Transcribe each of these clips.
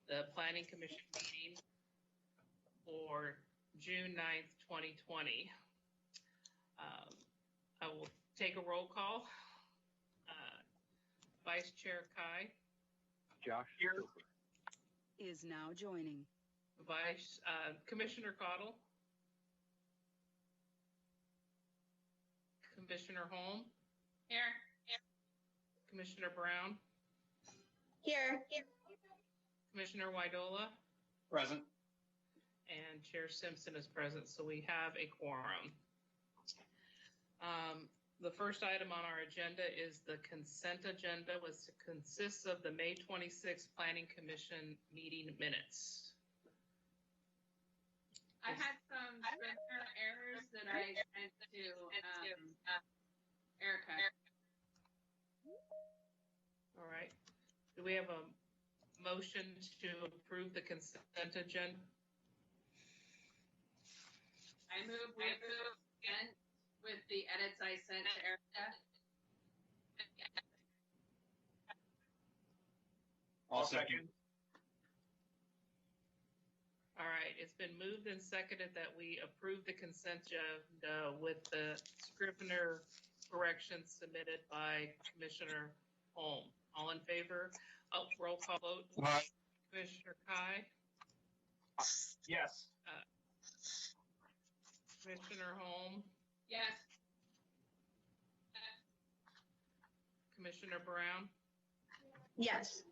the Planning Commission meeting for June 9th, 2020. I will take a roll call. Vice Chair Kai. Josh here. Is now joining. Commissioner Cottle. Commissioner Holm. Here. Commissioner Brown. Here. Commissioner Widola. Present. And Chair Simpson is present, so we have a quorum. The first item on our agenda is the consent agenda, which consists of the May 26th Planning Commission meeting minutes. I had some scrivener errors that I sent to Erica. All right. Do we have a motion to approve the consent agenda? I move consent with the edits I sent to Erica. I'll second. All right, it's been moved and seconded that we approve the consent agenda with the scrivener corrections submitted by Commissioner Holm. All in favor? Oh, roll call vote. Aye. Commissioner Kai? Yes. Commissioner Holm? Yes. Commissioner Brown? Yes.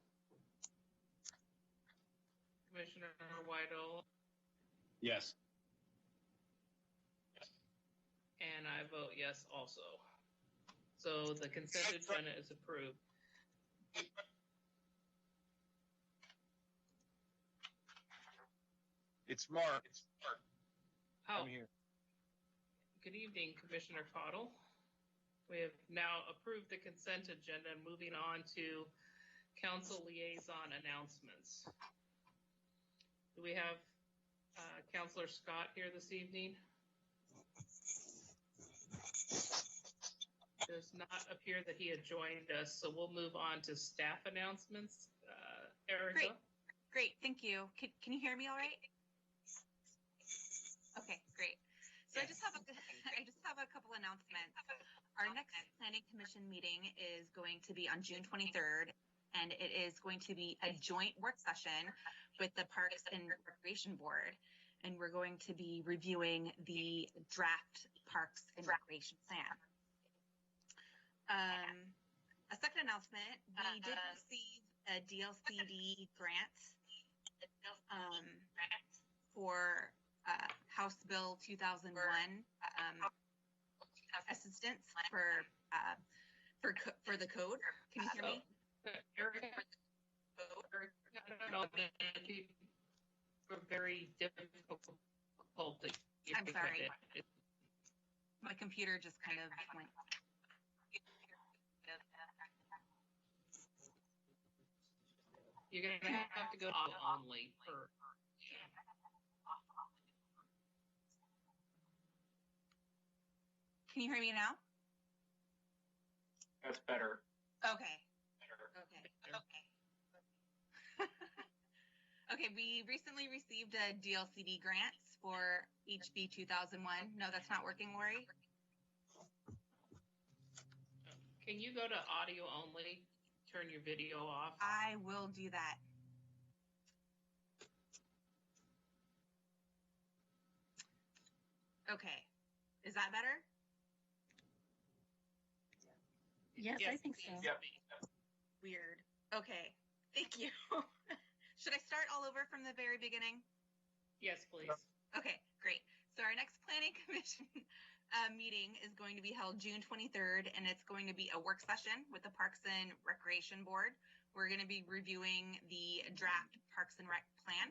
Commissioner Widola? Yes. And I vote yes also. So the consent agenda is approved. It's Mark. Oh, I'm here. good evening, Commissioner Cottle. We have now approved the consent agenda and moving on to council liaison announcements. Do we have Councilor Scott here this evening? Does not appear that he had joined us, so we'll move on to staff announcements. Erica? Great, thank you. Can you hear me all right? Okay, great. So Yes. I just have a couple announcements. Our next Planning Commission meeting is going to be on June 23rd, and it is going to be a joint work session with the Parks and Recreation Board. And we're going to be reviewing the draft Parks and Recreation Plan. A second announcement, we did receive a DLCD grant for House Bill 2001 assistance for the code. Can you hear me? Erica, I don't know, we're very difficult to I'm sorry. My computer just kind of went. You're going to have to go to only for. Can you hear me now? That's better. Okay. Okay, we recently received a DLCD grant for HB 2001. No, that's not working, Lori. Can you go to audio only? Turn your video off. I will do that. Okay, is that better? Yes, I think so. Yep. Weird. Okay, thank you. Should I start all over from the very beginning? Yes, please. Okay, great. So our next Planning Commission meeting is going to be held June 23rd, and it's going to be a work session with the Parks and Recreation Board. We're going to be reviewing the draft Parks and Rec plan.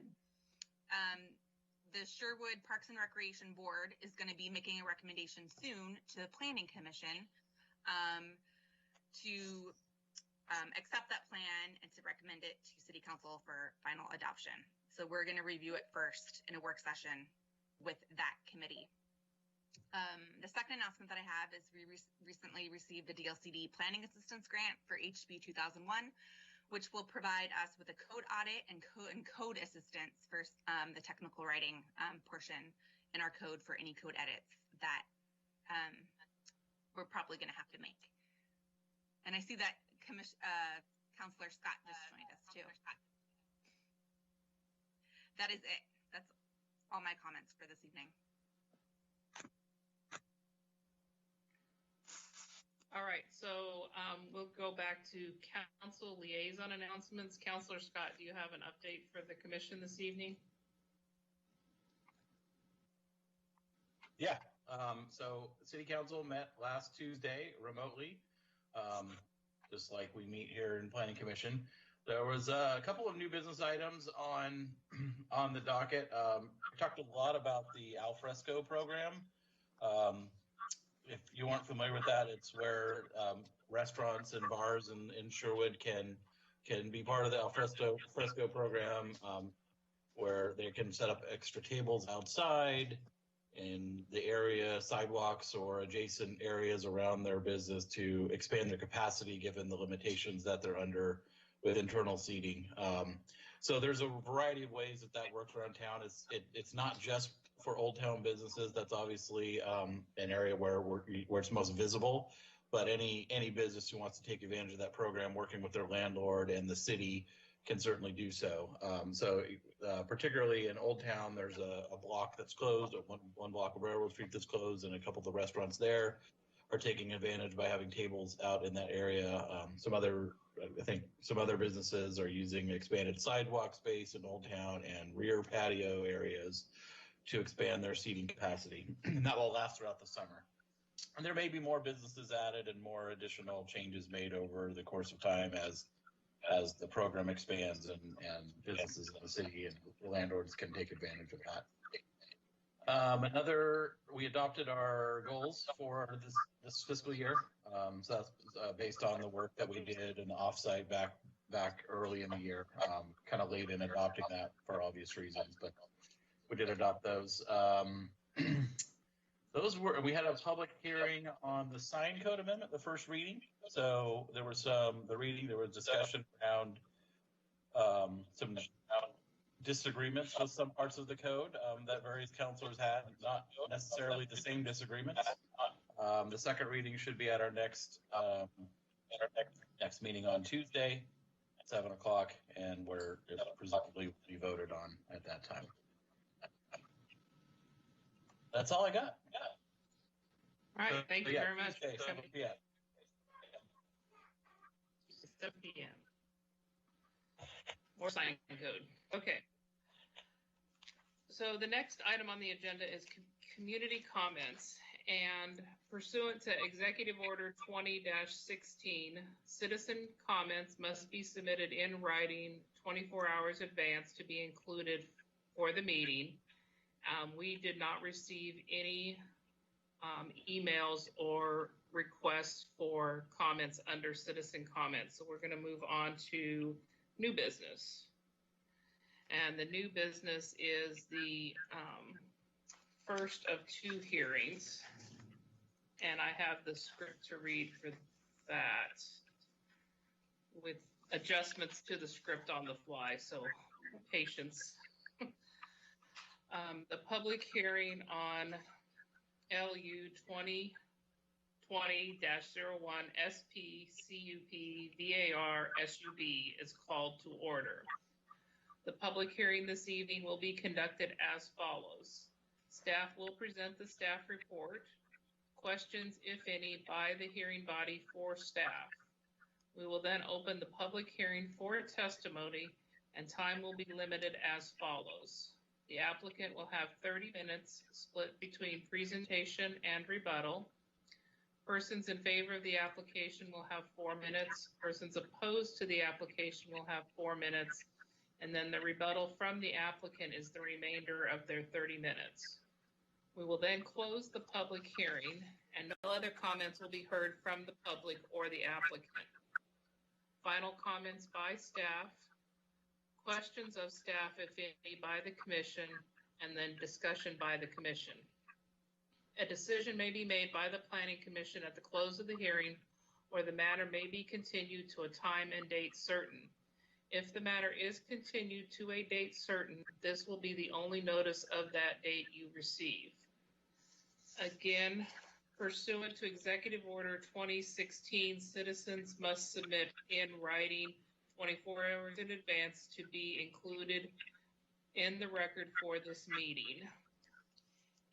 The Sherwood Parks and Recreation Board is going to be making a recommendation soon to the Planning Commission to accept that plan and to recommend it to City Council for final adoption. So we're going to review it first in a work session with that committee. The second announcement that I have is we recently received a DLCD planning assistance grant for HB 2001. which will provide us with a code audit and code assistance for the technical writing portion in our code for any code edits that we're probably going to have to make. And I see that Counselor Scott just joined us too. That is it. That's all my comments for this evening. All right, so we'll go back to council liaison announcements. Counselor Scott, do you have an update for the commission this evening? Yeah, so City Council met last Tuesday remotely, just like we meet here in Planning Commission. There was a couple of new business items on the docket. We talked a lot about the Alfresco program. If you aren't familiar with that, it's where restaurants and bars in Sherwood can be part of the Alfresco program, where they can set up extra tables outside in the area, sidewalks or adjacent areas around their business to expand their capacity given the limitations that they're under with internal seating. So there's a variety of ways that works around town. It's not just for Old Town businesses. That's obviously an area where it's most visible, but any business who wants to take advantage of that program, working with their landlord and the city, can certainly do so. Particularly in Old Town, there's a block that's closed, one block of Railroad Street that's closed, and a couple of the restaurants there are taking advantage by having tables out in that area. I think some other businesses are using expanded sidewalk space in Old Town and rear patio areas to expand their seating capacity. And that will last throughout the summer. And there may be more businesses added and more additional changes made over the course of time as the program expands and businesses in the city and landlords can take advantage of that. We adopted our goals for this fiscal year. So that's based on the work that we did in the offsite back early in the year, kind of late in adopting that for obvious reasons, but we did adopt those. We had a public hearing on the sign code amendment, the first reading. So there was discussion around some disagreements with some parts of the code that various counselors had, not necessarily the same disagreements. The second reading should be at our next meeting on Tuesday at 7 o'clock, and where it presumably will be voted on at that time. That's all I got. All right, thank you very much. Tuesday, 7 p.m. 7 p.m. More sign code. Okay. So the next item on the agenda is community comments. And pursuant to Executive Order 20-16, citizen comments must be submitted in writing 24 hours advance to be included for the meeting. We did not receive any emails or requests for comments under citizen comments. So we're going to move on to new business. And the new business is the first of two hearings. And I have the script to read for that with adjustments to the script on the fly, so patience. The public hearing on LU 2020-01 SP CUP VAR SUB is called to order. The public hearing this evening will be conducted as follows. Staff will present the staff report. Questions, if any, by the hearing body for staff. We will then open the public hearing for testimony, and time will be limited as follows. The applicant will have 30 minutes split between presentation and rebuttal. Persons in favor of the application will have 4 minutes. Persons opposed to the application will have 4 minutes. And then the rebuttal from the applicant is the remainder of their 30 minutes. We will then close the public hearing, and no other comments will be heard from the public or the applicant. Final comments by staff, questions of staff, if any, by the commission, and then discussion by the commission. A decision may be made by the Planning Commission at the close of the hearing or the matter may be continued to a time and date certain. If the matter is continued to a date certain, this will be the only notice of that date you receive. Again, pursuant to Executive Order 2016, citizens must submit in writing 24 hours in advance to be included in the record for this meeting.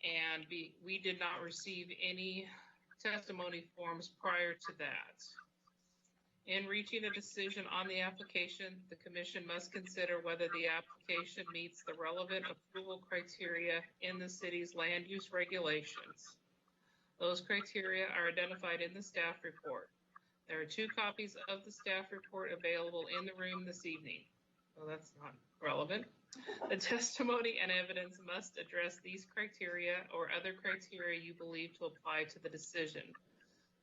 And we did not receive any testimony forms prior to that. In reaching a decision on the application, the Commission must consider whether the application meets the relevant approval criteria in the city's land use regulations. Those criteria are identified in the staff report. There are 2 copies of the staff report available in the room this evening. Well, that's not relevant. The testimony and evidence must address these criteria or other criteria you believe to apply to the decision.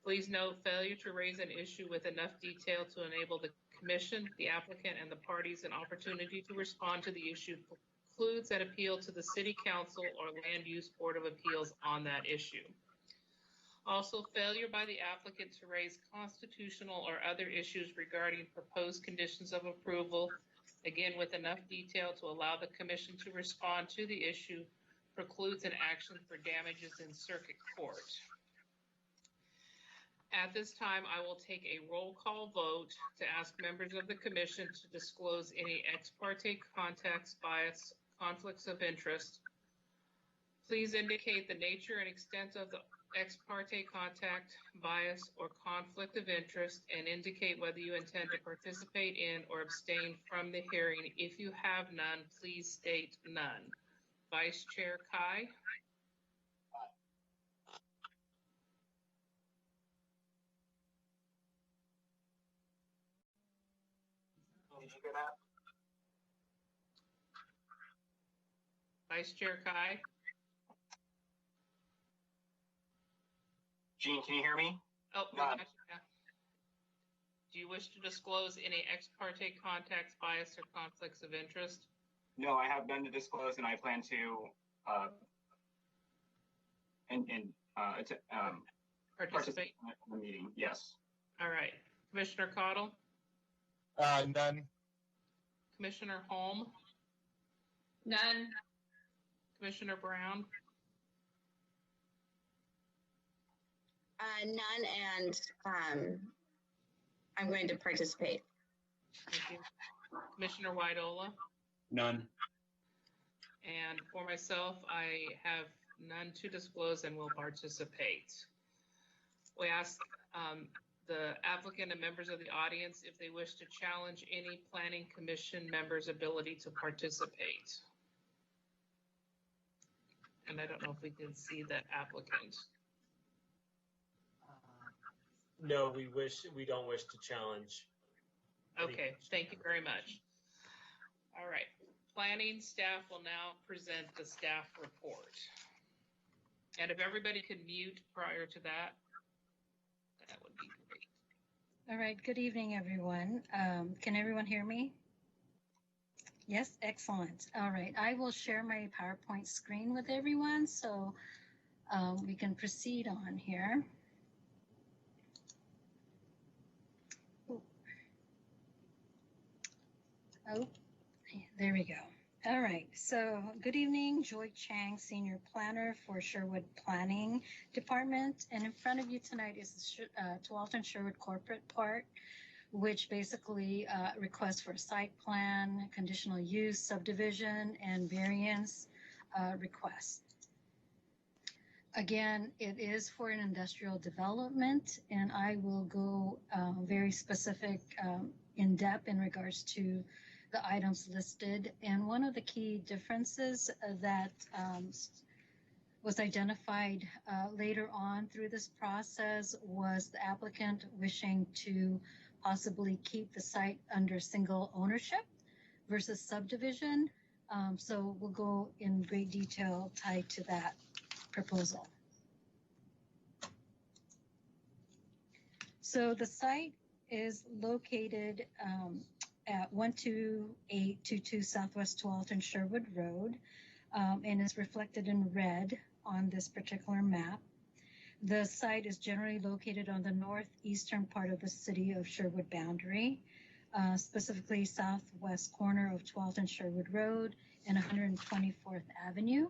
Please note, failure to raise an issue with enough detail to enable the Commission, the applicant, and the parties an opportunity to respond to the issue precludes an appeal to the City Council or Land Use Board of Appeals on that issue. Also, failure by the applicant to raise constitutional or other issues regarding proposed conditions of approval, again with enough detail to allow the Commission to respond to the issue, precludes an action for damages in circuit court. At this time, I will take a roll call vote to ask members of the Commission to disclose any ex parte contacts, bias, conflicts of interest. Please indicate the nature and extent of the ex parte contact, bias, or conflict of interest, and indicate whether you intend to participate in or abstain from the hearing. If you have none, please state none. Vice Chair Kai? Did you get that? Vice Chair Kai? Gene, can you hear me? Oh, None. gotcha. Do you wish to disclose any ex parte contacts, bias, or conflicts of interest? No, I have none to disclose, and I plan to Participate? in the meeting. Yes. All right. Commissioner Cottle? None. Commissioner Holm? None. Commissioner Brown? None, and I'm going to participate. Thank you. Commissioner Widola? None. And for myself, I have none to disclose and will participate. We ask the applicant and members of the audience if they wish to challenge any Planning Commission members' ability to participate. And I don't know if we can see that applicant. No, we don't wish to challenge. Okay, thank you very much. All right, planning staff will now present the staff report. And if everybody could mute prior to that, that would be great. All right, good evening, everyone. Can everyone hear me? Yes, excellent. All right, I will share my PowerPoint screen with everyone so we can proceed on here. Oh, there we go. All right, so good evening, Joy Chang, Senior Planner for Sherwood Planning Department. And in front of you tonight is the Tualatin Sherwood Corporate Part, which basically requests for site plan, conditional use, subdivision, and variance requests. Again, it is for an industrial development, and I will go very specific in depth in regards to the items listed. And one of the key differences that was identified later on through this process was the applicant wishing to possibly keep the site under single ownership versus subdivision. So we'll go in great detail tied to that proposal. So the site is located at 12822 Southwest Tualatin Sherwood Road, and is reflected in red on this particular map. The site is generally located on the northeastern part of the city of Sherwood boundary, specifically southwest corner of 12th and Sherwood Road and 124th Avenue.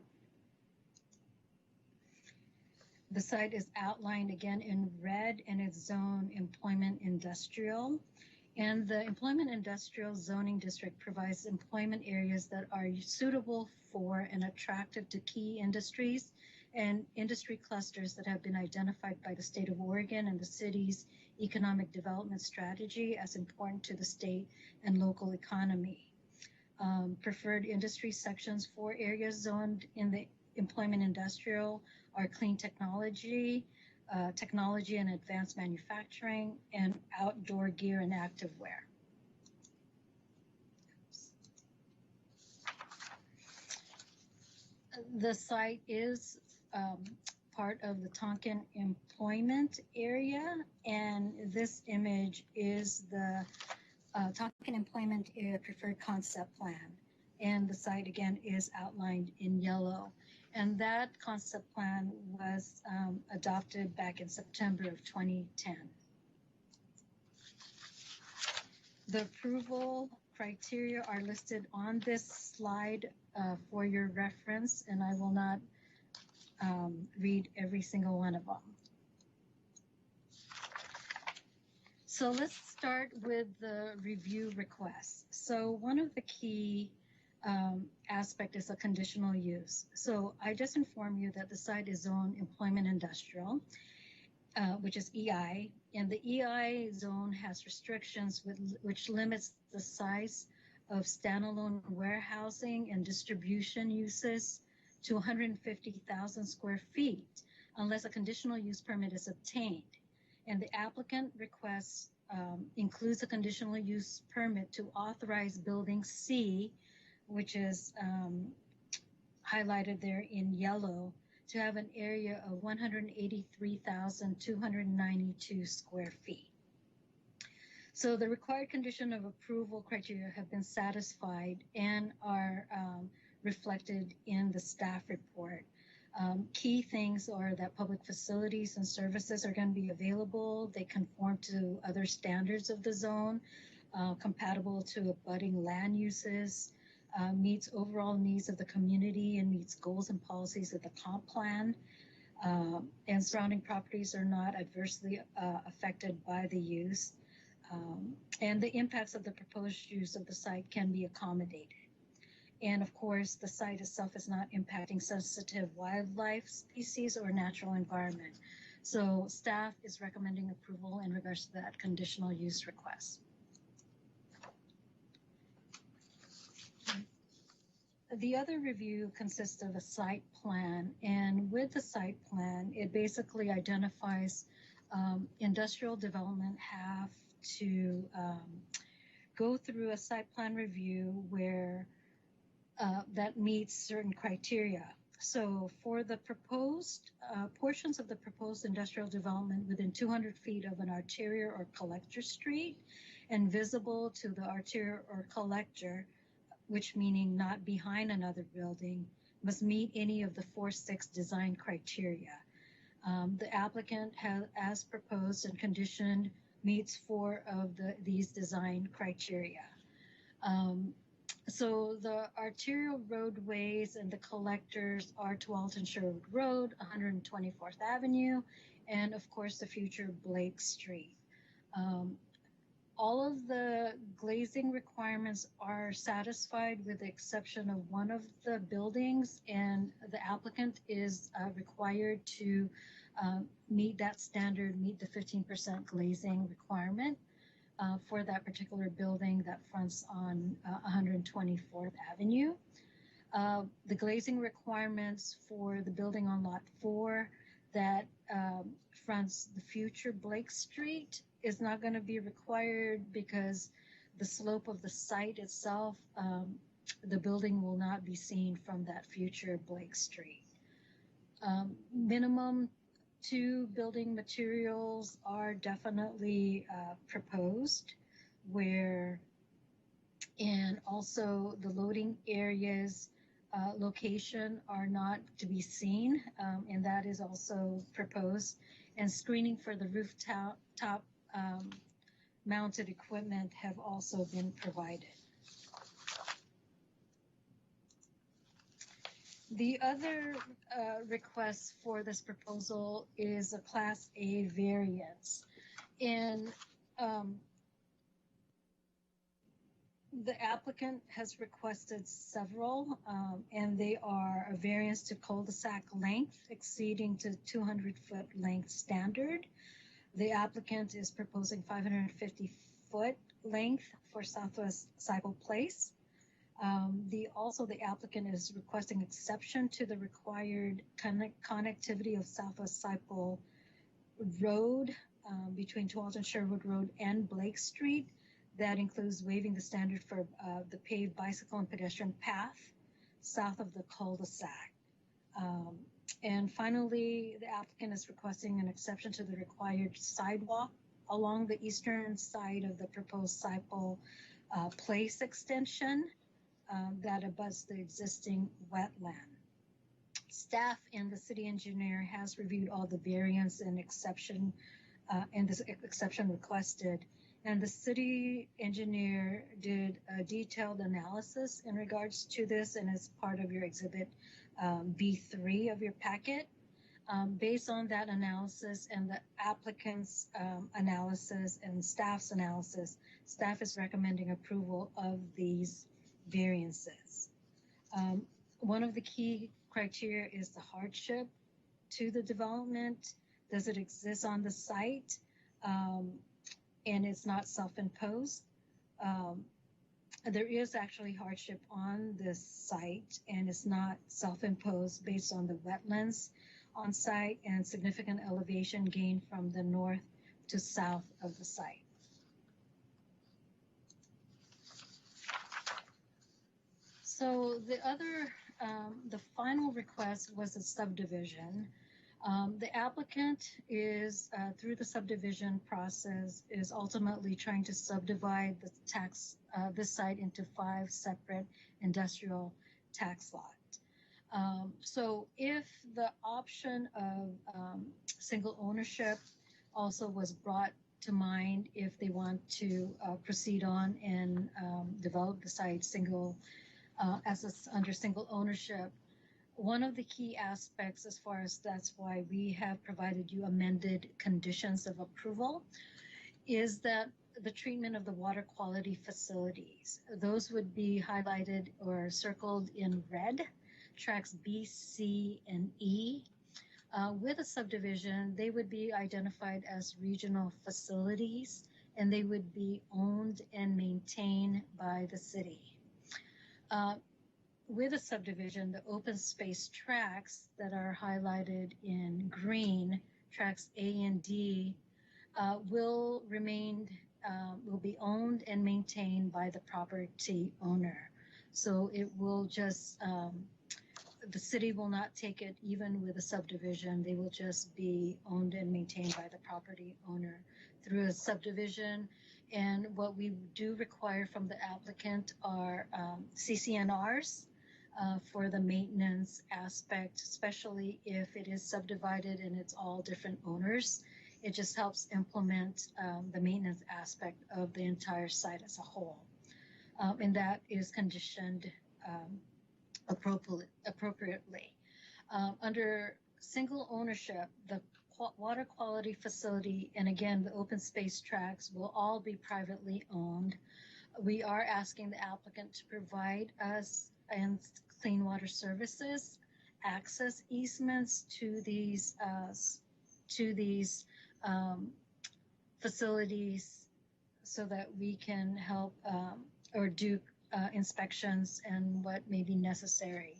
The site is outlined again in red and it's zoned employment industrial. And the employment industrial zoning district provides employment areas that are suitable for and attractive to key industries and industry clusters that have been identified by the state of Oregon and the city's economic development strategy as important to the state and local economy. Preferred industry sections for areas zoned in the employment industrial are clean technology, technology and advanced manufacturing, and outdoor gear and activewear. The site is part of the Tonkin employment area, and this image is the Tonkin employment area preferred concept plan. And the site again is outlined in yellow. And that concept plan was adopted back in September of 2010. The approval criteria are listed on this slide for your reference, and I will not read every single one of them. So let's start with the review request. So one of the key aspect is a conditional use. So I just inform you that the site is zoned employment industrial, which is EI, and the EI zone has restrictions which limits the size of standalone warehousing and distribution uses to 150,000 square feet unless a conditional use permit is obtained. And the applicant request includes a conditional use permit to authorize building C, which is highlighted there in yellow, to have an area of 183,292 square feet. So the required condition of approval criteria have been satisfied and are reflected in the staff report. Key things are that public facilities and services are going to be available. They conform to other standards of the zone, compatible to abutting land uses, meets overall needs of the community and meets goals and policies of the comp plan, and surrounding properties are not adversely affected by the use, and the impacts of the proposed use of the site can be accommodated. And of course, the site itself is not impacting sensitive wildlife species or natural environment. So staff is recommending approval in regards to that conditional use request. The other review consists of a site plan, and with the site plan, it basically identifies industrial development have to go through a site plan review where that meets certain criteria. So for the proposed portions of the proposed industrial development within 200 feet of an arterial or collector street and visible to the arterial or collector, which meaning not behind another building, must meet any of the 4-6 design criteria. The applicant has, as proposed and conditioned, meets 4 of these design criteria. So the arterial roadways and the collectors are 12th and Sherwood Road, 124th Avenue, and of course the future Blake Street. All of the glazing requirements are satisfied with the exception of one of the buildings, and the applicant is required to meet that standard, meet the 15% glazing requirement for that particular building that fronts on 124th Avenue. The glazing requirements for the building on Lot 4 that fronts the future Blake Street is not going to be required because the slope of the site itself, the building will not be seen from that future Blake Street. Minimum 2 building materials are definitely proposed, and also the loading areas location are not to be seen, and that is also proposed. And screening for the rooftop mounted equipment have also been provided. The other request for this proposal is a Class A variance. And the applicant has requested several, and they are a variance to cul-de-sac length exceeding to 200-foot length standard. The applicant is proposing 550-foot length for Southwest Cycle Place. Also, the applicant is requesting exception to the required connectivity of Southwest Cycle Road between Tualatin Sherwood Road and Blake Street. That includes waiving the standard for the paved bicycle and pedestrian path south of the cul-de-sac. And finally, the applicant is requesting an exception to the required sidewalk along the eastern side of the proposed Cycle Place extension that abuts the existing wetland. Staff and the city engineer has reviewed all the variance and exception requested. And the city engineer did a detailed analysis in regards to this, and it's part of your exhibit B3 of your packet. Based on that analysis and the applicant's analysis and staff's analysis, staff is recommending approval of these variances. One of the key criteria is the hardship to the development. Does it exist on the site? And it's not self-imposed. There is actually hardship on this site, and it's not self-imposed based on the wetlands on site and significant elevation gain from the north to south of the site. So the final request was a subdivision. The applicant is, through the subdivision process, is ultimately trying to subdivide this site into 5 separate industrial tax lots. So if the option of single ownership also was brought to mind, if they want to proceed on and develop the site under single ownership, one of the key aspects, as far as that's why we have provided you amended conditions of approval, is that the treatment of the water quality facilities. Those would be highlighted or circled in red, tracks B, C, and E. With a subdivision, they would be identified as regional facilities, and they would be owned and maintained by the city. With a subdivision, the open space tracts that are highlighted in green, tracts A and D, will be owned and maintained by the property owner. So it will just, the city will not take it even with a subdivision. They will just be owned and maintained by the property owner through a subdivision. And what we do require from the applicant are CCNRs for the maintenance aspect, especially if it is subdivided and it's all different owners. It just helps implement the maintenance aspect of the entire site as a whole. And that is conditioned appropriately. Under single ownership, the water quality facility, and again, the open space tracts will all be privately owned. We are asking the applicant to provide us and Clean Water Services access easements to these facilities so that we can help or do inspections and what may be necessary.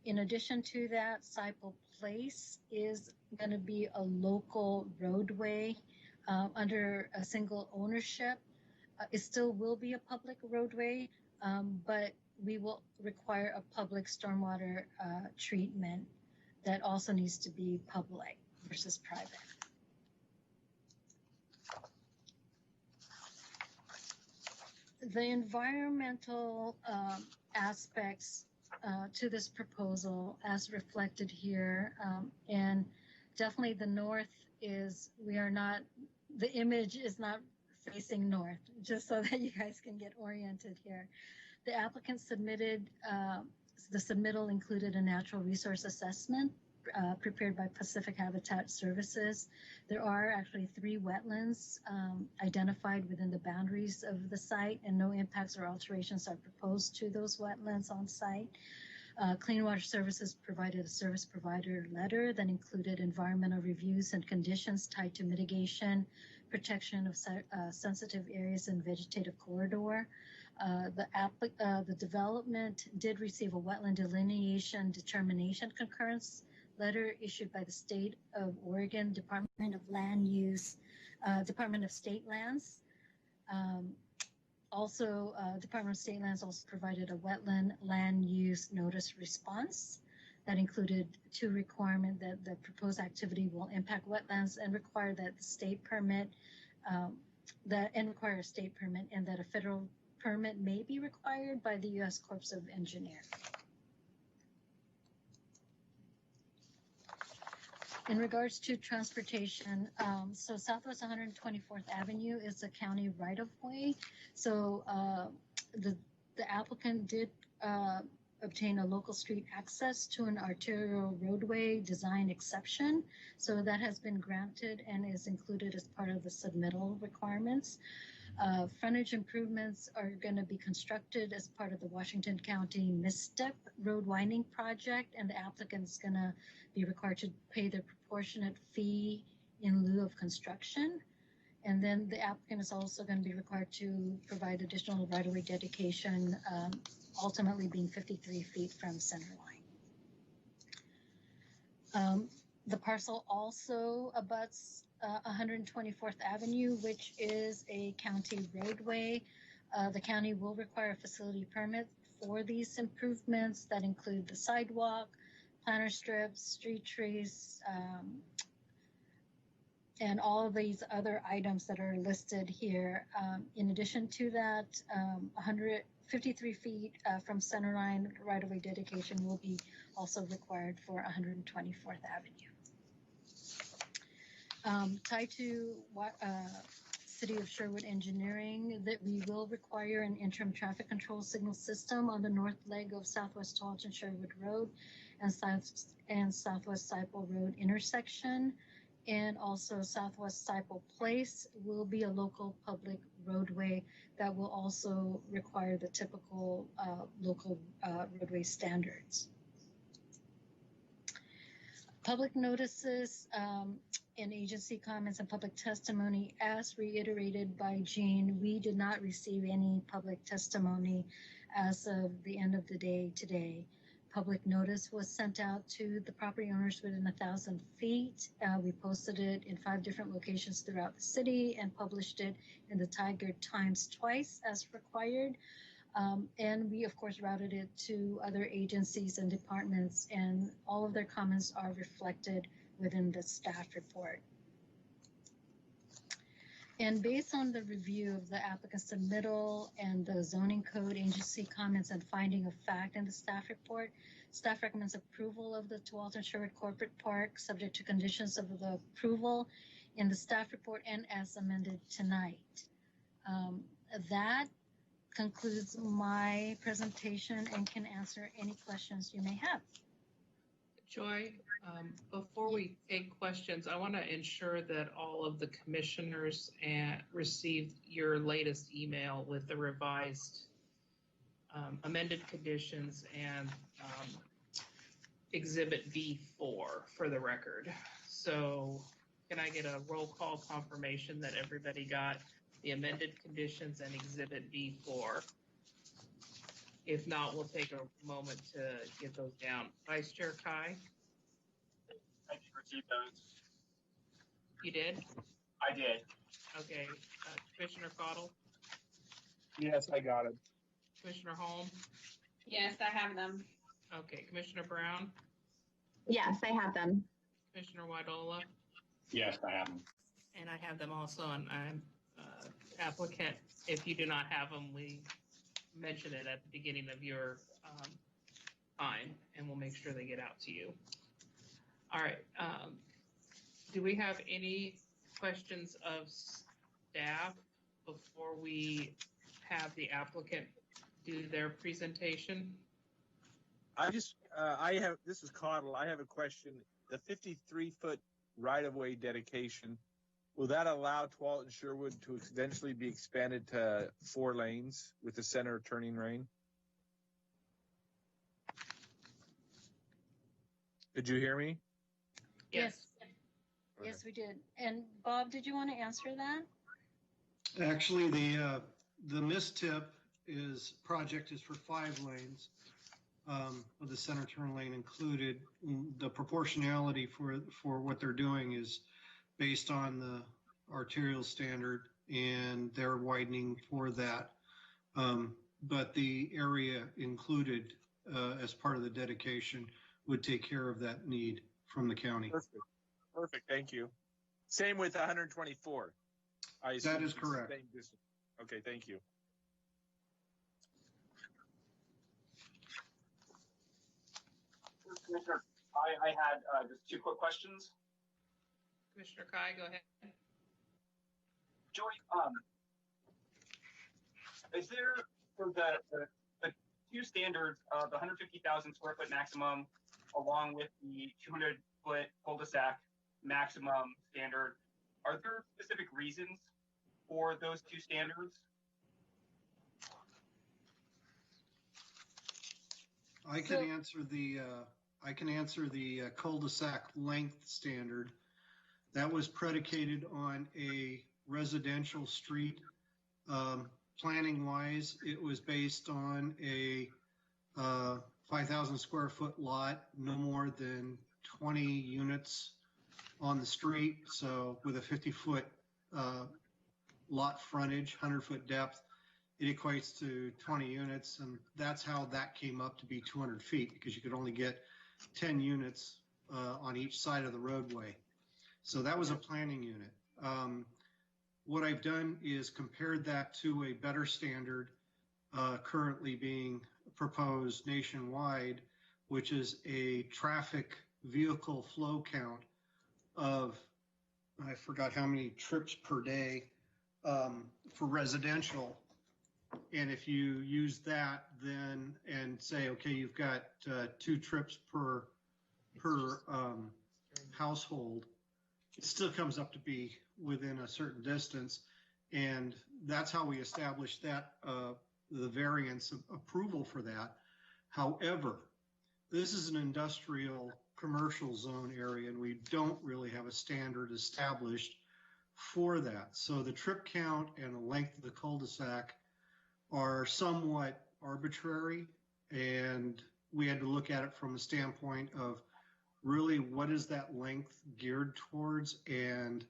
In addition to that, Cycle Place is going to be a local roadway under a single ownership. It still will be a public roadway, but we will require a public stormwater treatment that also needs to be public versus private. The environmental aspects to this proposal as reflected here. And definitely the north is, the image is not facing north, just so that you guys can get oriented here. The applicant submitted, the submittal included a natural resource assessment prepared by Pacific Habitat Services. There are actually 3 wetlands identified within the boundaries of the site, and no impacts or alterations are proposed to those wetlands on site. Clean Water Services provided a service provider letter that included environmental reviews and conditions tied to mitigation, protection of sensitive areas and vegetative corridor. The development did receive a wetland delineation determination concurrence letter issued by the State of Oregon Department of Land Use, Department of State Lands. Also, Department of State Lands also provided a wetland land use notice response that included 2 requirements: that the proposed activity will impact wetlands and require that the state permit, require a state permit, and that a federal permit may be required by the U.S. Corps of Engineers. In regards to transportation, so Southwest 124th Avenue is a county right-of-way. So the applicant did obtain a local street access to an arterial roadway design exception. So that has been granted and is included as part of the submittal requirements. Frontage improvements are going to be constructed as part of the Washington County Misstep Road Winding Project, and the applicant is going to be required to pay their proportionate fee in lieu of construction. And then the applicant is also going to be required to provide additional right-of-way dedication, ultimately being 53 feet from center line. The parcel also abuts 124th Avenue, which is a county roadway. The county will require a facility permit for these improvements that include the sidewalk, planter strips, street trees, and all of these other items that are listed here. In addition to that, 153 feet from center line right-of-way dedication will be also required for 124th Avenue. Tied to City of Sherwood engineering, that we will require an interim traffic control signal system on the north leg of Southwest Tualatin Sherwood Road and Southwest Sipal Road intersection. And also Southwest Sipal Place will be a local public roadway that will also require the typical local roadway standards. Public notices and agency comments and public testimony, as reiterated by Jean, we did not receive any public testimony as of the end of the day today. Public notice was sent out to the property owners within 1,000 feet. We posted it in 5 different locations throughout the city and published it in the Tiger Times twice as required. And we, of course, routed it to other agencies and departments, and all of their comments are reflected within the staff report. And based on the review of the applicant's submittal and the zoning code agency comments and finding of fact in the staff report, staff recommends approval of the Tualatin Sherwood Corporate Park subject to conditions of the approval in the staff report and as amended tonight. That concludes my presentation and can answer any questions you may have. Joy, before we take questions, I want to ensure that all of the commissioners received your latest email with the revised amended conditions and Exhibit B4 for the record. So can I get a roll call confirmation that everybody got the amended conditions and Exhibit B4? If not, we'll take a moment to get those down. Vice Chair Kai? I did receive those. You did? I did. Okay. Commissioner Cottle? Yes, I got it. Commissioner Holm? Yes, I have them. Okay. Commissioner Brown? Yes, I have them. Commissioner Wadola? Yes, I have them. And I have them also on applicant. If you do not have them, we mention it at the beginning of your time, and we'll make sure they get out to you. All right. Do we have any questions of staff before we have the applicant do their presentation? This is Cottle. I have a question. The 53-foot right-of-way dedication, will that allow Tualatin and Sherwood to eventually be expanded to 4 lanes with the center turning lane? Did you hear me? Yes. Yes, we did. And Bob, did you want to answer that? Actually, the mistip project is for 5 lanes, with the center turn lane included. The proportionality for what they're doing is based on the arterial standard, and they're widening for that. But the area included as part of the dedication would take care of that need from the county. Perfect. Thank you. Same with 124. That is correct. Same distance. Okay, thank you. Commissioner, I had just 2 quick questions. Commissioner Kai, go ahead. Joy, is there, for the 2 standards of the 150,000 square foot maximum along with the 200-foot cul-de-sac maximum standard, are there specific reasons for those 2 standards? I can answer the cul-de-sac length standard. That was predicated on a residential street. Planning wise, it was based on a 5,000 square foot lot, no more than 20 units on the street. So with a 50-foot lot frontage, 100-foot depth, it equates to 20 units. And that's how that came up to be 200 feet, because you could only get 10 units on each side of the roadway. So that was a planning unit. What I've done is compared that to a better standard currently being proposed nationwide, which is a traffic vehicle flow count of, I forgot how many trips per day for residential. And if you use that then and say, okay, you've got 2 trips per household, it still comes up to be within a certain distance. And that's how we established that, the variance of approval for that. However, this is an industrial commercial zone area, and we don't really have a standard established for that. So the trip count and the length of the cul-de-sac are somewhat arbitrary, and we had to look at it from a standpoint of really what is that length geared towards, and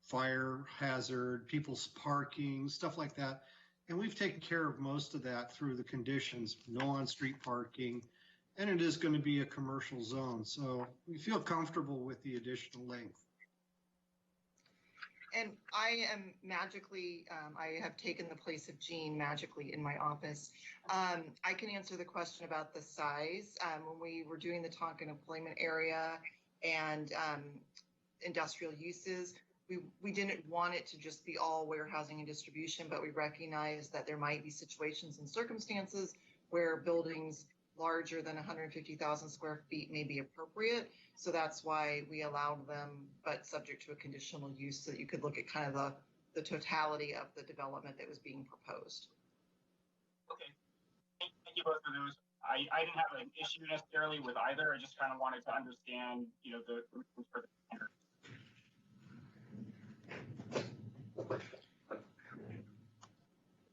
fire hazard, people's parking, stuff like that. And we've taken care of most of that through the conditions, no on-street parking, and it is going to be a commercial zone. So we feel comfortable with the additional length. And I am magically, I have taken the place of Jean magically in my office. I can answer the question about the size. When we were doing the talk in employment area and industrial uses, we didn't want it to just be all warehousing and distribution, but we recognized that there might be situations and circumstances where buildings larger than 150,000 square feet may be appropriate. So that's why we allowed them, but subject to a conditional use, so that you could look at kind of the totality of the development that was being proposed. Okay, thank you both for those. I didn't have an issue necessarily with either. I just kind of wanted to understand, you know, the reasons for the standard.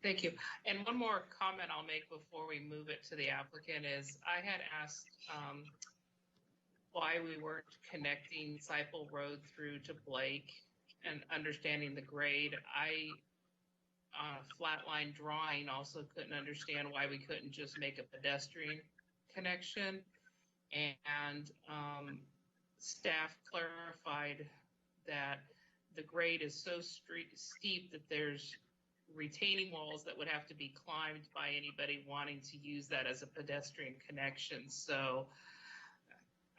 Thank you. And one more comment I'll make before we move it to the applicant is I had asked why we weren't connecting Seipel Road through to Blake and understanding the grade. I, on a flatline drawing, also couldn't understand why we couldn't just make a pedestrian connection. And staff clarified that the grade is so steep that there's retaining walls that would have to be climbed by anybody wanting to use that as a pedestrian connection. So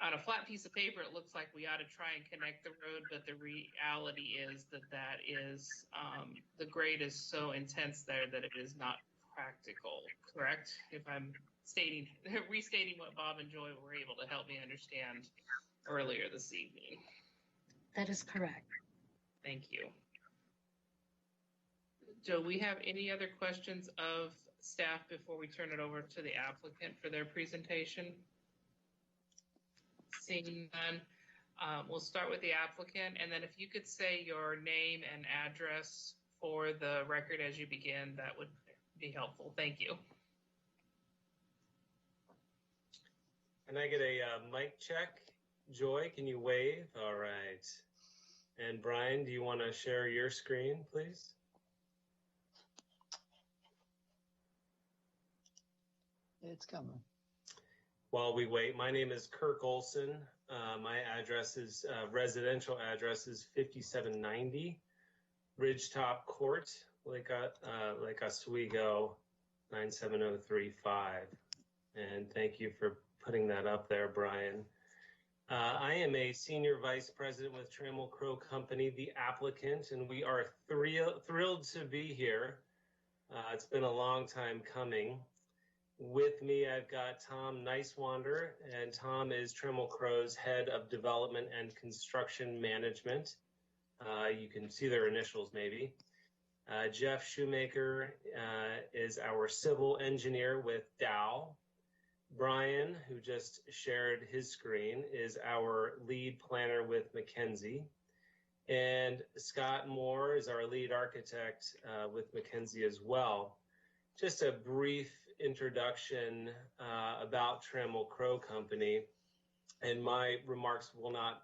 on a flat piece of paper, it looks like we ought to try and connect the road, but the reality is that is the grade is so intense there that it is not practical, correct? If I'm restating what Bob and Joy were able to help me understand earlier this evening. That is correct. Thank you. Do we have any other questions of staff before we turn it over to the applicant for their presentation? Seeing none, we'll start with the applicant, and then if you could say your name and address for the record as you begin, that would be helpful. Thank you. Can I get a mic check? Joy, can you wave? All right. And Brian, do you want to share your screen, please? It's coming. While we wait, my name is Kirk Olson. My address is, residential address is 5790 Ridgetop Court, Lake Oswego, 97035. And thank you for putting that up there, Brian. I am a senior vice president with Trammell Crow Company, the applicant, and we are thrilled to be here. It's been a long time coming. With me, I've got Tom Nicewander, and Tom is Trammell Crow's head of development and construction management. You can see their initials maybe. Jeff Shoemaker is our civil engineer with Dow. Brian, who just shared his screen, is our lead planner with McKenzie. And Scott Moore is our lead architect with McKenzie as well. Just a brief introduction about Trammell Crow Company, and my remarks will not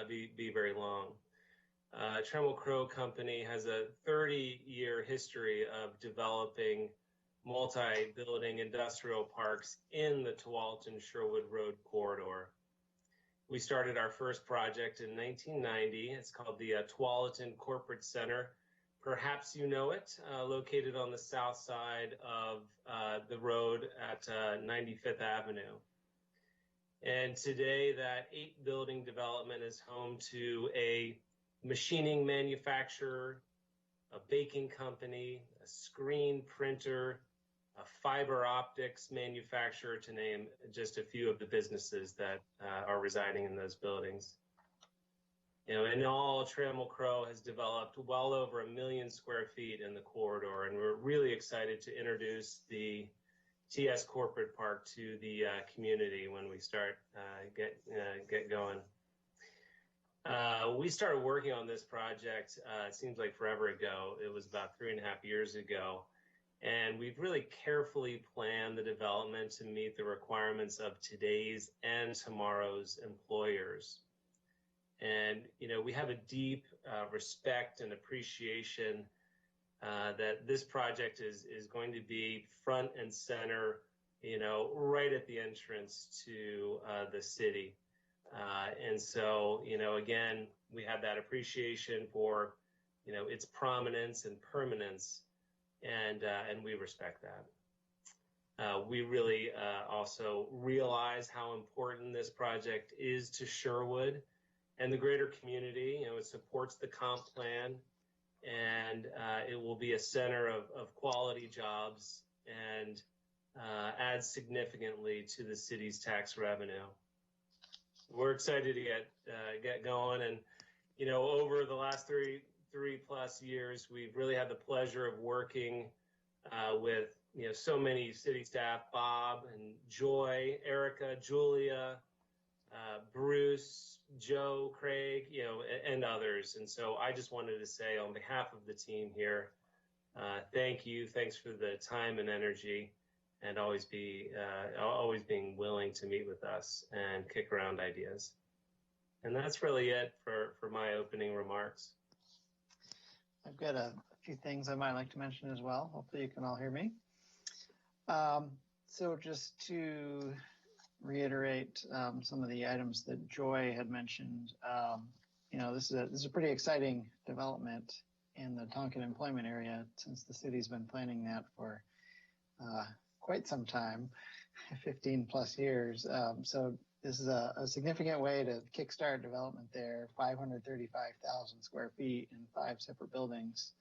be very long. Trammell Crow Company has a 30-year history of developing multi-building industrial parks in the Tualatin-Sherwood Road corridor. We started our first project in 1990. It's called the Tualatin Corporate Center. Perhaps you know it, located on the south side of the road at 95th Avenue. And today that 8-building development is home to a machining manufacturer, a baking company, a screen printer, a fiber optics manufacturer, to name just a few of the businesses that are residing in those buildings. You know, in all, Trammell Crow has developed well over 1 million square feet in the corridor, and we're really excited to introduce the TS Corporate Park to the community when we start get going. We started working on this project, it seems like forever ago. It was about 3.5 years ago. And we've really carefully planned the development to meet the requirements of today's and tomorrow's employers. And, you know, we have a deep respect and appreciation that this project is going to be front and center, you know, right at the entrance to the city. And so, you know, again, we have that appreciation for, you know, its prominence and permanence, and we respect that. We really also realize how important this project is to Sherwood and the greater community. You know, it supports the comp plan, and it will be a center of quality jobs and adds significantly to the city's tax revenue. We're excited to get going, and you know, over the last three plus years, we've really had the pleasure of working with, you know, so many city staff, Bob and Joy, Erica, Julia, Bruce, Joe, Craig, you know, and others. And so I just wanted to say on behalf of the team here, thank you. Thanks for the time and energy, and always being willing to meet with us and kick around ideas. And that's really it for my opening remarks. I've got a few things I might like to mention as well. Hopefully you can all hear me. So just to reiterate some of the items that Joy had mentioned, you know, this is a pretty exciting development. in the Tonkin employment area, since the city's been planning that for quite some time, 15 plus years. So this is a significant way to kickstart development there, 535,000 square feet in 5 separate buildings.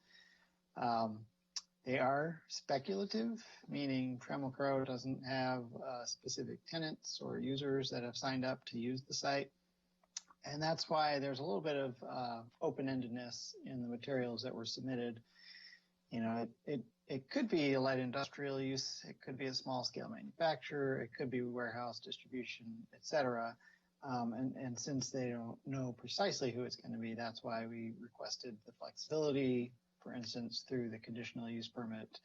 They are speculative, meaning Trammell Crow doesn't have specific tenants or users that have signed up to use the site. And that's why there's a little bit of open-endedness in the materials that were submitted. You know, it could be a light industrial use, it could be a small-scale manufacturer, it could be warehouse distribution, et cetera. And since they don't know precisely who it's going to be, that's why we requested the flexibility, for instance, through the conditional use permit.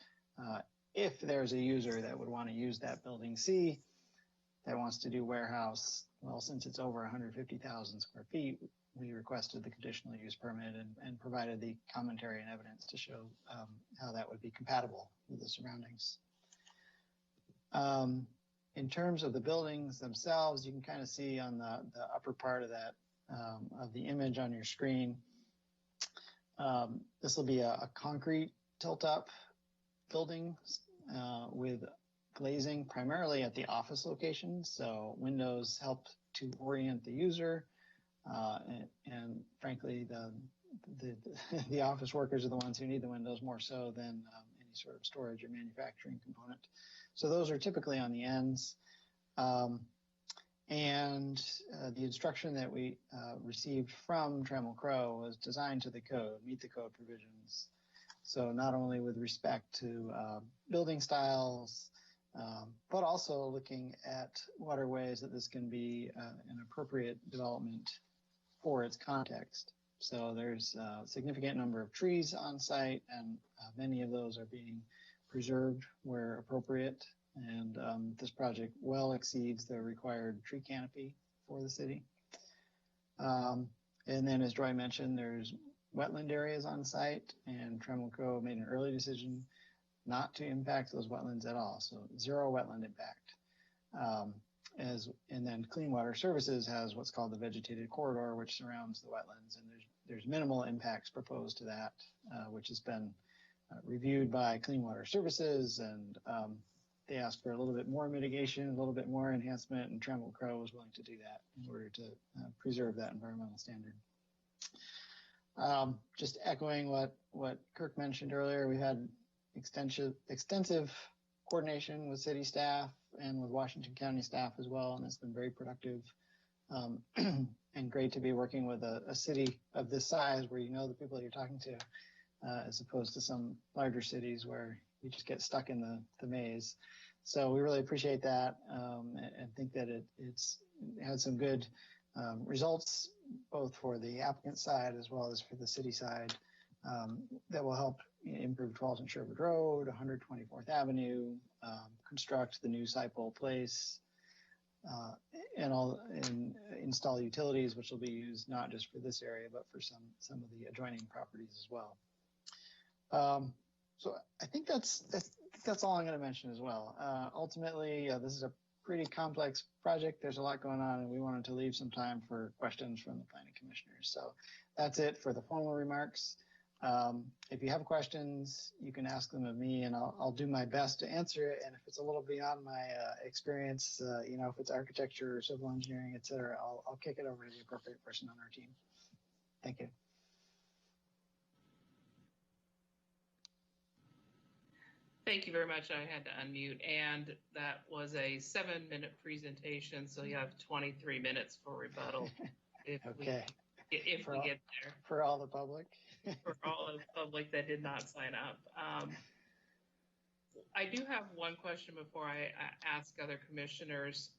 If there's a user that would want to use that building C that wants to do warehouse, well, since it's over 150,000 square feet, we requested the conditional use permit and provided the commentary and evidence to show how that would be compatible with the surroundings. In terms of the buildings themselves, you can kind of see on the upper part of that, of the image on your screen, this will be a concrete tilt-up building with glazing primarily at the office locations. So windows help to orient the user, and frankly, the office workers are the ones who need the windows more so than any sort of storage or manufacturing component. So those are typically on the ends. And the instruction that we received from Trammell Crow was designed to the code, meet the code provisions. So not only with respect to building styles, but also looking at waterways that this can be an appropriate development for its context. So there's a significant number of trees on site, and many of those are being preserved where appropriate. And this project well exceeds the required tree canopy for the city. And then, as Joy mentioned, there's wetland areas on site, and Trammell Crow made an early decision not to impact those wetlands at all. So 0 wetland impact. And then Clean Water Services has what's called the vegetated corridor, which surrounds the wetlands, and there's minimal impacts proposed to that, which has been reviewed by Clean Water Services, and they asked for a little bit more mitigation, a little bit more enhancement, and Trammell Crow was willing to do that in order to preserve that environmental standard. Just echoing what Kirk mentioned earlier, we had extensive coordination with city staff and with Washington County staff as well, and it's been very productive and great to be working with a city of this size where you know the people you're talking to, as opposed to some larger cities where you just get stuck in the maze. So we really appreciate that, and think that it's had some good results, both for the applicant side as well as for the city side, that will help improve 12th and Sherwood Road, 124th Avenue, construct the new Sipole Place, and install utilities, which will be used not just for this area, but for some of the adjoining properties as well. So I think that's all I'm going to mention as well. Ultimately, this is a pretty complex project. There's a lot going on, and we wanted to leave some time for questions from the planning commissioners. So that's it for the formal remarks. If you have questions, you can ask them of me, and I'll do my best to answer it. And if it's a little beyond my experience, if it's architecture or civil engineering, et cetera, I'll kick it over to the appropriate person on our team. Thank you. Thank you very much. I had to unmute, and that was a 7-minute presentation, so you have 23 minutes for rebuttal. If okay. we get there. For all the public? For all of the public that did not sign up. I do have one question before I ask other commissioners.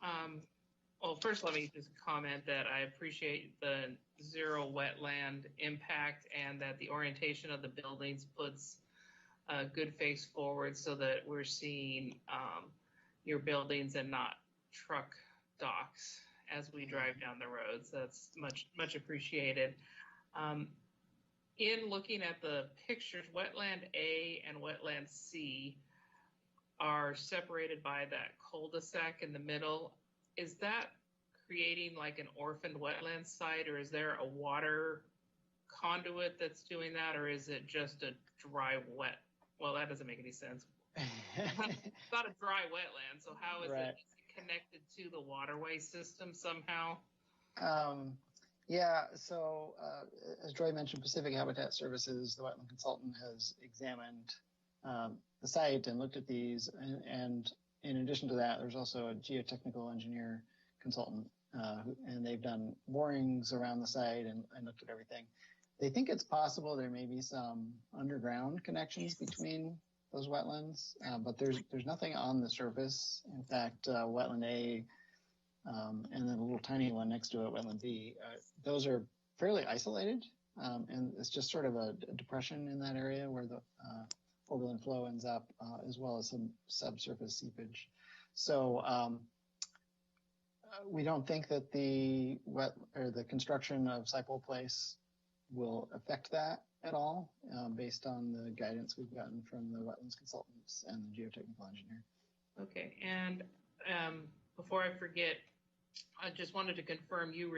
Well, first, let me just comment that I appreciate the 0 wetland impact and that the orientation of the buildings puts a good face forward so that we're seeing your buildings and not truck docks as we drive down the roads. That's much appreciated. In looking at the pictures, wetland A and wetland C are separated by that cul-de-sac in the middle. Is that creating like an orphaned wetland site, or is there a water conduit that's doing that, or is it just a dry wet? Well, that doesn't make any sense. It's not a dry wetland, so how is Right. it connected to the waterway system somehow? Yeah, so as Joy mentioned, Pacific Habitat Services, the wetland consultant, has examined the site and looked at these. And in addition to that, there's also a geotechnical engineer consultant, and they've done borings around the site and looked at everything. They think it's possible there may be some underground connections between those wetlands, but there's nothing on the surface. In fact, wetland A, and then a little tiny one next to it, wetland B, those are fairly isolated, and it's just sort of a depression in that area where the overland flow ends up, as well as some subsurface seepage. So we don't think that the construction of Saipol Place will affect that at all, based on the guidance we've gotten from the wetlands consultants and the geotechnical engineer. Okay, and before I forget, I just wanted to confirm you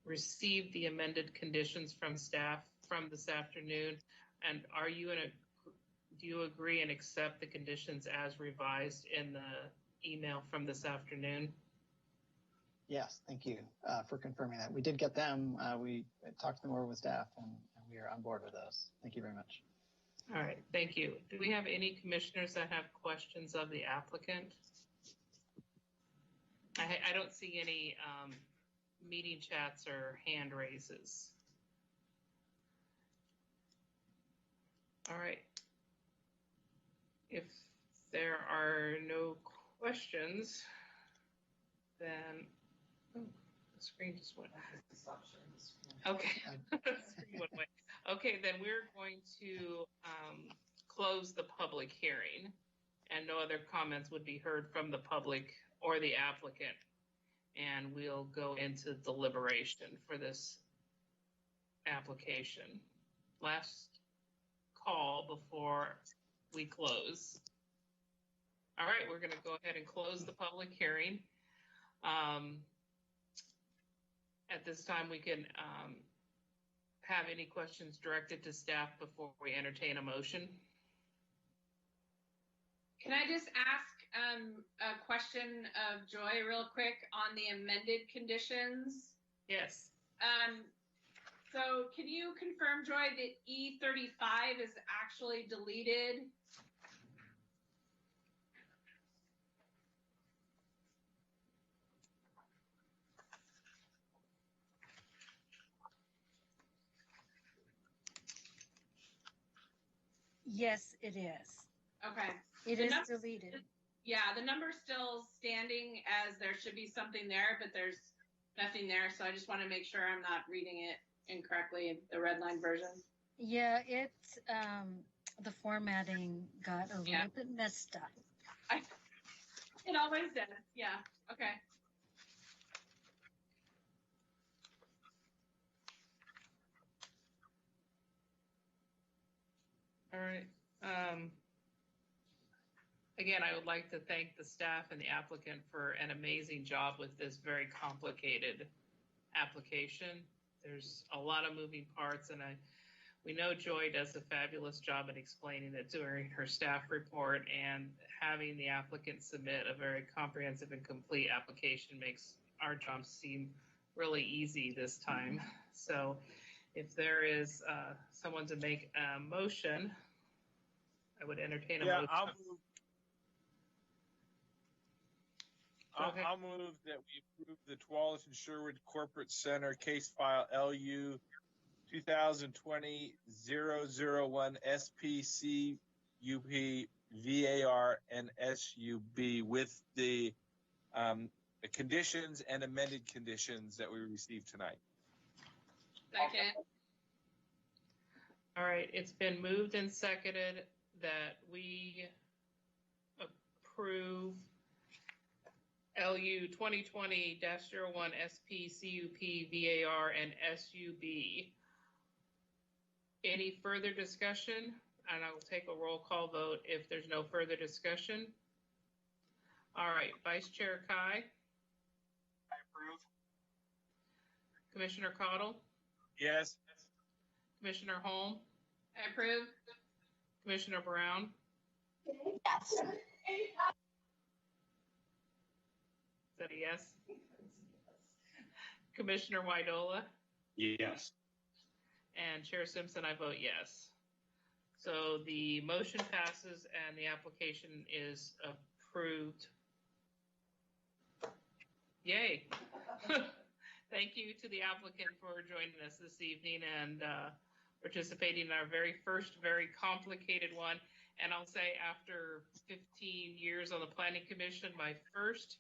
received the amended conditions from staff from this afternoon, and do you agree and accept the conditions as revised in the email from this afternoon? Yes, thank you for confirming that. We did get them. We talked them over with staff, and we are on board with those. Thank you very much. All right, thank you. Do we have any commissioners that have questions of the applicant? I don't see any meeting chats or hand raises. All right. If there are no questions, then the screen just went. Okay. Screen went away. Okay, then we're going to close the public hearing, and no other comments would be heard from the public or the applicant, and we'll go into deliberation for this application. Last call before we close. All right, we're going to go ahead and close the public hearing. At this time, we can have any questions directed to staff before we entertain a motion. Can I just ask a question of Joy real quick on the amended conditions? Yes. So can you confirm, Joy, that E35 is actually deleted? Yes, it is. Okay. It is deleted. Yeah, the number's still standing as there should be something there, but there's nothing there. So I just want to make sure I'm not reading it incorrectly, the red line version. Yeah, it's the formatting got a little bit messed up. It always does. Yeah. Okay. All right. Again, I would like to thank the staff and the applicant for an amazing job with this very complicated application. There's a lot of moving parts, and we know Joy does a fabulous job at explaining it during her staff report, and having the applicant submit a very comprehensive and complete application makes our job seem really easy this time. So if there is someone to make a motion, I would entertain a motion. I'll move that we approve the Tualatin and Sherwood Corporate Center case file LU 2020-001 SPC UP VAR and SUB with the conditions and amended conditions that we received tonight. Second. All right, it's been moved and seconded that we approve LU 2020-01 SP CUP VAR and SUB. Any further discussion? And I will take a roll call vote if there's no further discussion. All right, Vice Chair Kai. I approve. Commissioner Cottle. Yes. Commissioner Holm, I approve. Commissioner Brown, Yes. is that a yes? Commissioner Widola, Yes. and Chair Simpson, I vote yes. So the motion passes and the application is approved. Yay. Thank you to the applicant for joining us this evening and participating in our very first, very complicated one. And I'll say after 15 years on the Planning Commission, my first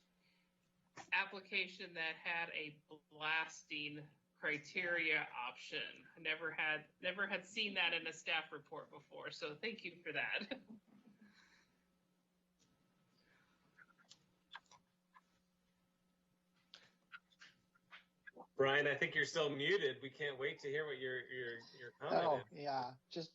application that had a blasting criteria option. I never had seen that in a staff report before. So thank you for that. Brian, I think you're still muted. We can't wait to hear what your comment Oh, is. yeah. Just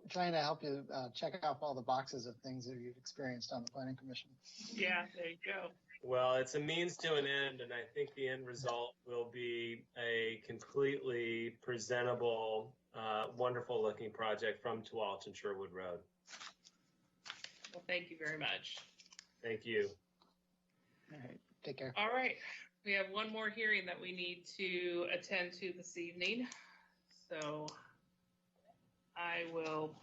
trying to help you check off all the boxes of things that you've experienced on the Planning Commission. Yeah, there you go. Well, it's a means to an end, and I think the end result will be a completely presentable, wonderful-looking project from Tualatin and Sherwood Road. Well, thank you very much. Thank you. All right. Take care. All right. We have one more hearing that we need to attend to this evening. So I will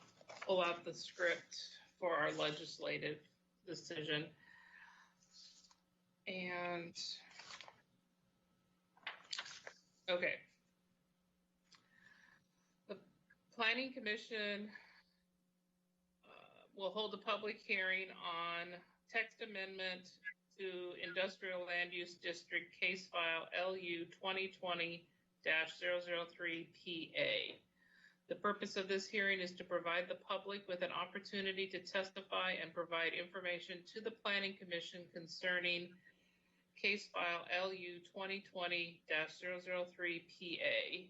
pull out the script for our legislative decision. And, okay. The Planning Commission will hold a public hearing on text amendment to Industrial Land Use District Case File LU 2020-003PA. The purpose of this hearing is to provide the public with an opportunity to testify and provide information to the Planning Commission concerning Case File LU 2020-003PA.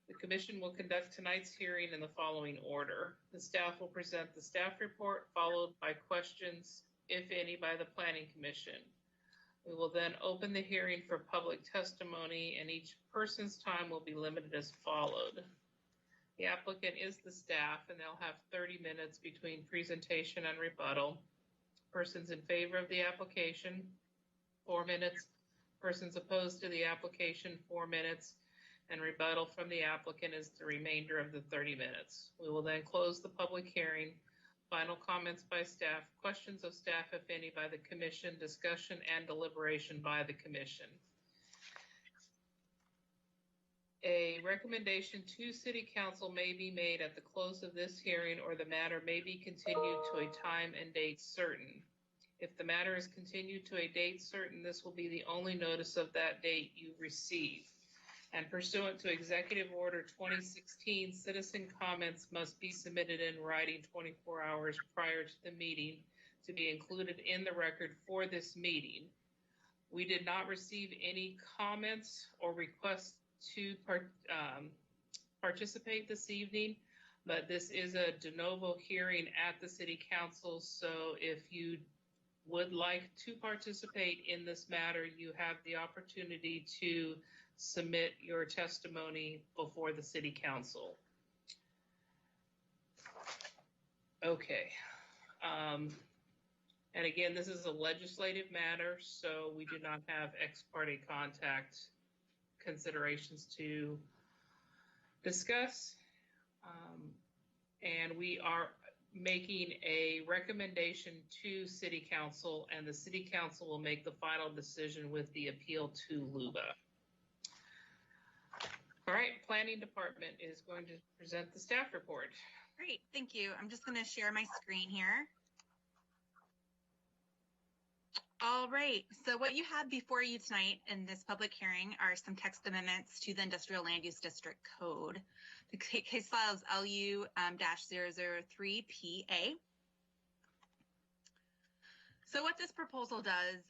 The Commission will conduct tonight's hearing in the following order. The staff will present the staff report, followed by questions, if any, by the Planning Commission. We will then open the hearing for public testimony, and each person's time will be limited as followed. The applicant is the staff, and they'll have 30 minutes between presentation and rebuttal. Persons in favor of the application, 4 minutes. Persons opposed to the application, 4 minutes. And rebuttal from the applicant is the remainder of the 30 minutes. We will then close the public hearing. Final comments by staff, questions of staff, if any, by the Commission, discussion and deliberation by the Commission. A recommendation to City Council may be made at the close of this hearing, or the matter may be continued to a time and date certain. If the matter is continued to a date certain, this will be the only notice of that date you receive. And pursuant to Executive Order 2016, citizen comments must be submitted in writing 24 hours prior to the meeting to be included in the record for this meeting. We did not receive any comments or requests to participate this evening, but this is a de novo hearing at the City Council. So if you would like to participate in this matter, you have the opportunity to submit your testimony before the City Council. Okay. And again, this is a legislative matter, so we do not have ex parte contact considerations to discuss. And we are making a recommendation to City Council, and the City Council will make the final decision with the appeal to LUBA. All right, Planning Department is going to present the staff report. Great, thank you. I'm just going to share my screen here. All right, so what you have before you tonight in this public hearing are some text amendments to the Industrial Land Use District Code. The case file is LU-003PA. So what this proposal does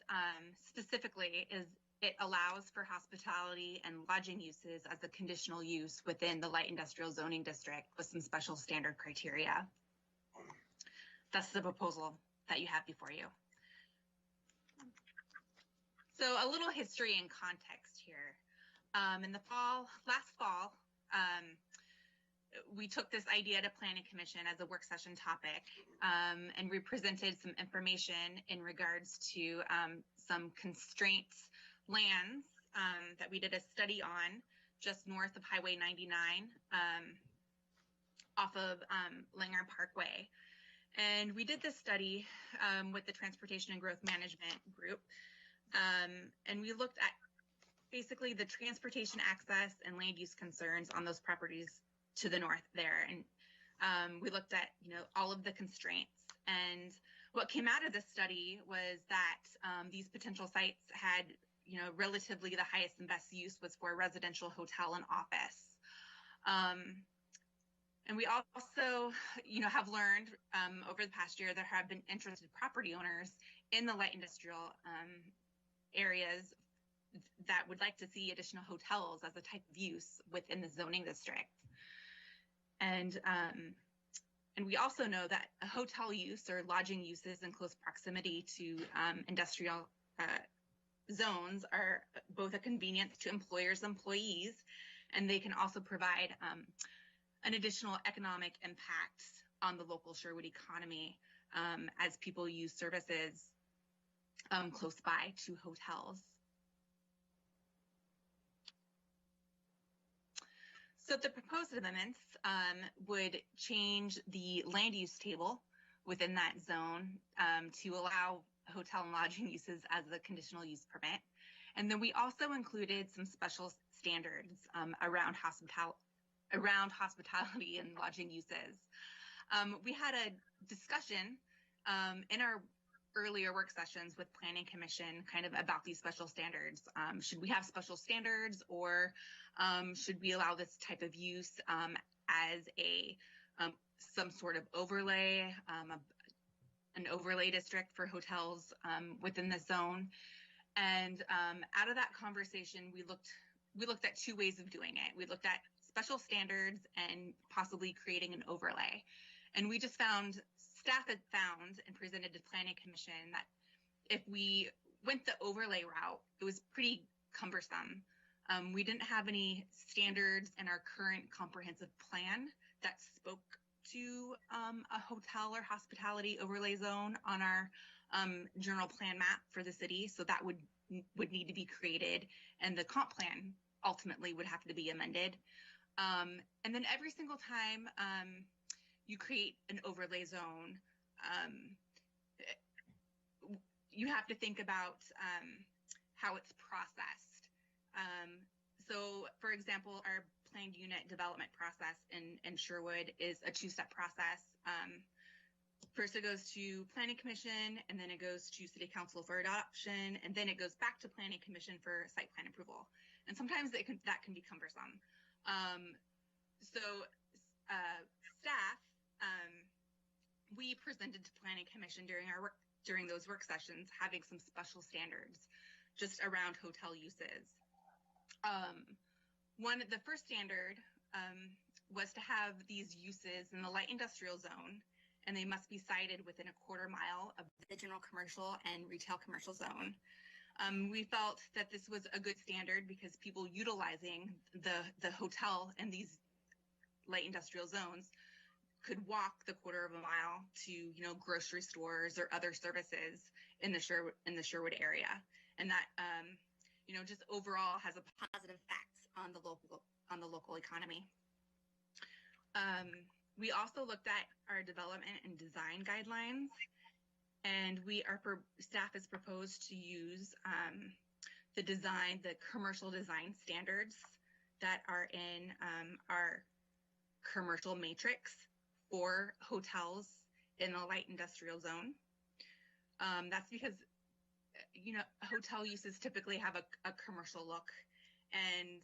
specifically is it allows for hospitality and lodging uses as a conditional use within the light industrial zoning district with some special standard criteria. That's the proposal that you have before you. So a little history and context here. In the fall, last fall, we took this idea to Planning Commission as a work session topic, and we presented some information in regards to some constraints lands that we did a study on just north of Highway 99 off of Langer Parkway. And we did this study with the Transportation and Growth Management Group, and we looked at basically the transportation access and land use concerns on those properties to the north there. And we looked at, all of the constraints. And what came out of this study was that these potential sites had, relatively the highest and best use was for residential, hotel, and office. And we also, have learned over the past year there have been interested property owners in the light industrial areas that would like to see additional hotels as a type of use within the zoning district. And we also know that a hotel use or lodging uses in close proximity to industrial zones are both a convenience to employers and employees, and they can also provide an additional economic impact on the local Sherwood economy as people use services close by to hotels. So the proposed amendments would change the land use table within that zone to allow hotel and lodging uses as a conditional use permit. And then we also included some special standards around hospitality and lodging uses. We had a discussion in our earlier work sessions with Planning Commission kind of about these special standards. Should we have special standards, or should we allow this type of use as a some sort of overlay, an overlay district for hotels within the zone? And out of that conversation, we looked at two ways of doing it. We looked at special standards and possibly creating an overlay. And we just staff had found and presented to Planning Commission that if we went the overlay route, it was pretty cumbersome. We didn't have any standards in our current comprehensive plan that spoke to a hotel or hospitality overlay zone on our general plan map for the city. So that would need to be created, and the comp plan ultimately would have to be amended. And then every single time you create an overlay zone, you have to think about how it's processed. So, for example, our planned unit development process in Sherwood is a two-step process. First, it goes to Planning Commission, and then it goes to City Council for adoption, and then it goes back to Planning Commission for site plan approval. And sometimes that can be cumbersome. Staff, we presented to Planning Commission during those work sessions, having some special standards just around hotel uses. The first standard was to have these uses in the light industrial zone, and they must be sited within a quarter mile of the general commercial and retail commercial zone. We felt that this was a good standard because people utilizing the hotel in these light industrial zones could walk the quarter of a mile to, grocery stores or other services in the Sherwood area. And that, just overall has a positive effect on the local economy. We also looked at our development and design guidelines, and staff has proposed to use the commercial design standards that are in our commercial matrix for hotels in the light industrial zone. That's because, hotel uses typically have a commercial look, and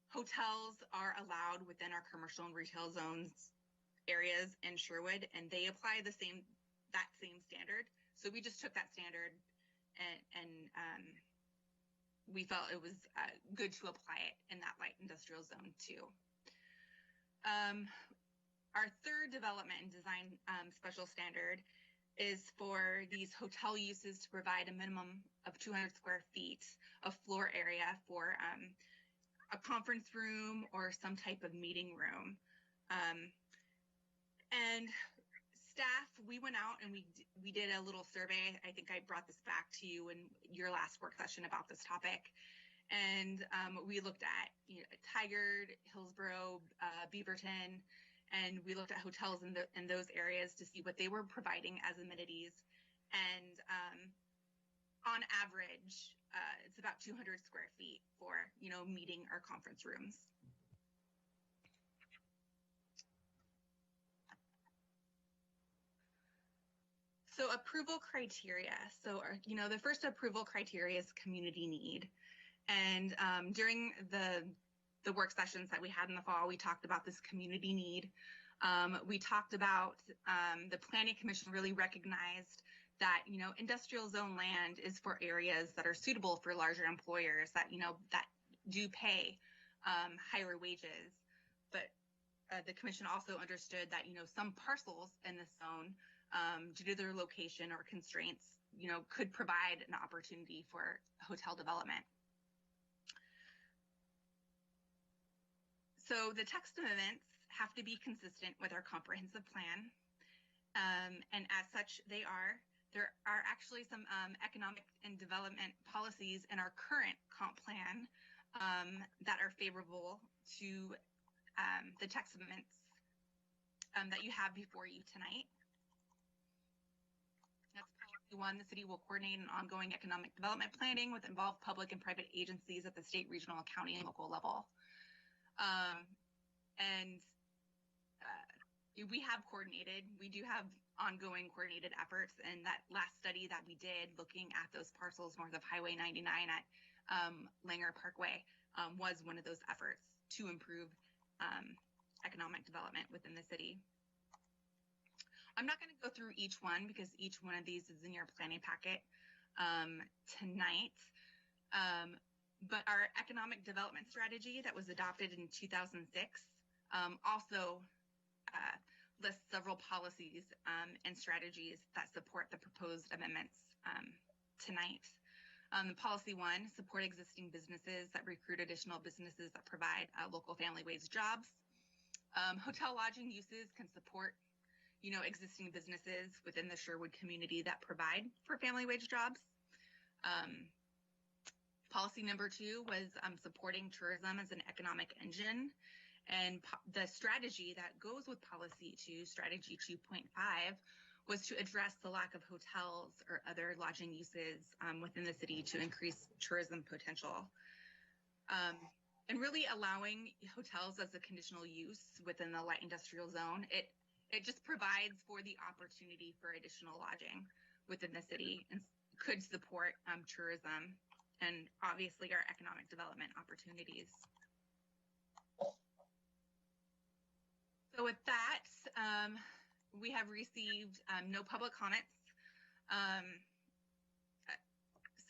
hotels are allowed within our commercial and retail zones areas in Sherwood, and they apply that same standard. So we just took that standard and we felt it was good to apply it in that light industrial zone too. Our third development and design special standard is for these hotel uses to provide a minimum of 200 square feet of floor area for a conference room or some type of meeting room. And staff, we went out and we did a little survey. I think I brought this back to you in your last work session about this topic. And we looked at Tigard, Hillsborough, Beaverton, and we looked at hotels in those areas to see what they were providing as amenities. And on average, it's about 200 square feet for, meeting or conference rooms. So approval criteria. So, the first approval criteria is community need. And during the work sessions that we had in the fall, we talked about this community need. We talked about the Planning Commission really recognized that, industrial zone land is for areas that are suitable for larger employers that, that do pay higher wages. But the commission also understood that, some parcels in the zone, due to their location or constraints, could provide an opportunity for hotel development. So the text amendments have to be consistent with our comprehensive plan. And as such, they are. There are actually some economic and development policies in our current comp plan that are favorable to the text amendments that you have before you tonight. That's policy 1. The city will coordinate an ongoing economic development planning with involved public and private agencies at the state, regional, county, and local level. We have coordinated. We do have ongoing coordinated efforts, and that last study that we did looking at those parcels north of Highway 99 at Langer Parkway was one of those efforts to improve economic development within the city. I'm not going to go through each one because each one of these is in your planning packet tonight. But our economic development strategy that was adopted in 2006 also lists several policies and strategies that support the proposed amendments tonight. Policy 1, support existing businesses that recruit additional businesses that provide local family wage jobs. Hotel lodging uses can support existing businesses within the Sherwood community that provide for family wage jobs. Policy number 2 was supporting tourism as an economic engine. And the strategy that goes with policy 2, strategy 2.5, was to address the lack of hotels or other lodging uses within the city to increase tourism potential. And really allowing hotels as a conditional use within the light industrial zone, it just provides for the opportunity for additional lodging within the city and could support tourism and obviously our economic development opportunities. So with that, we have received no public comments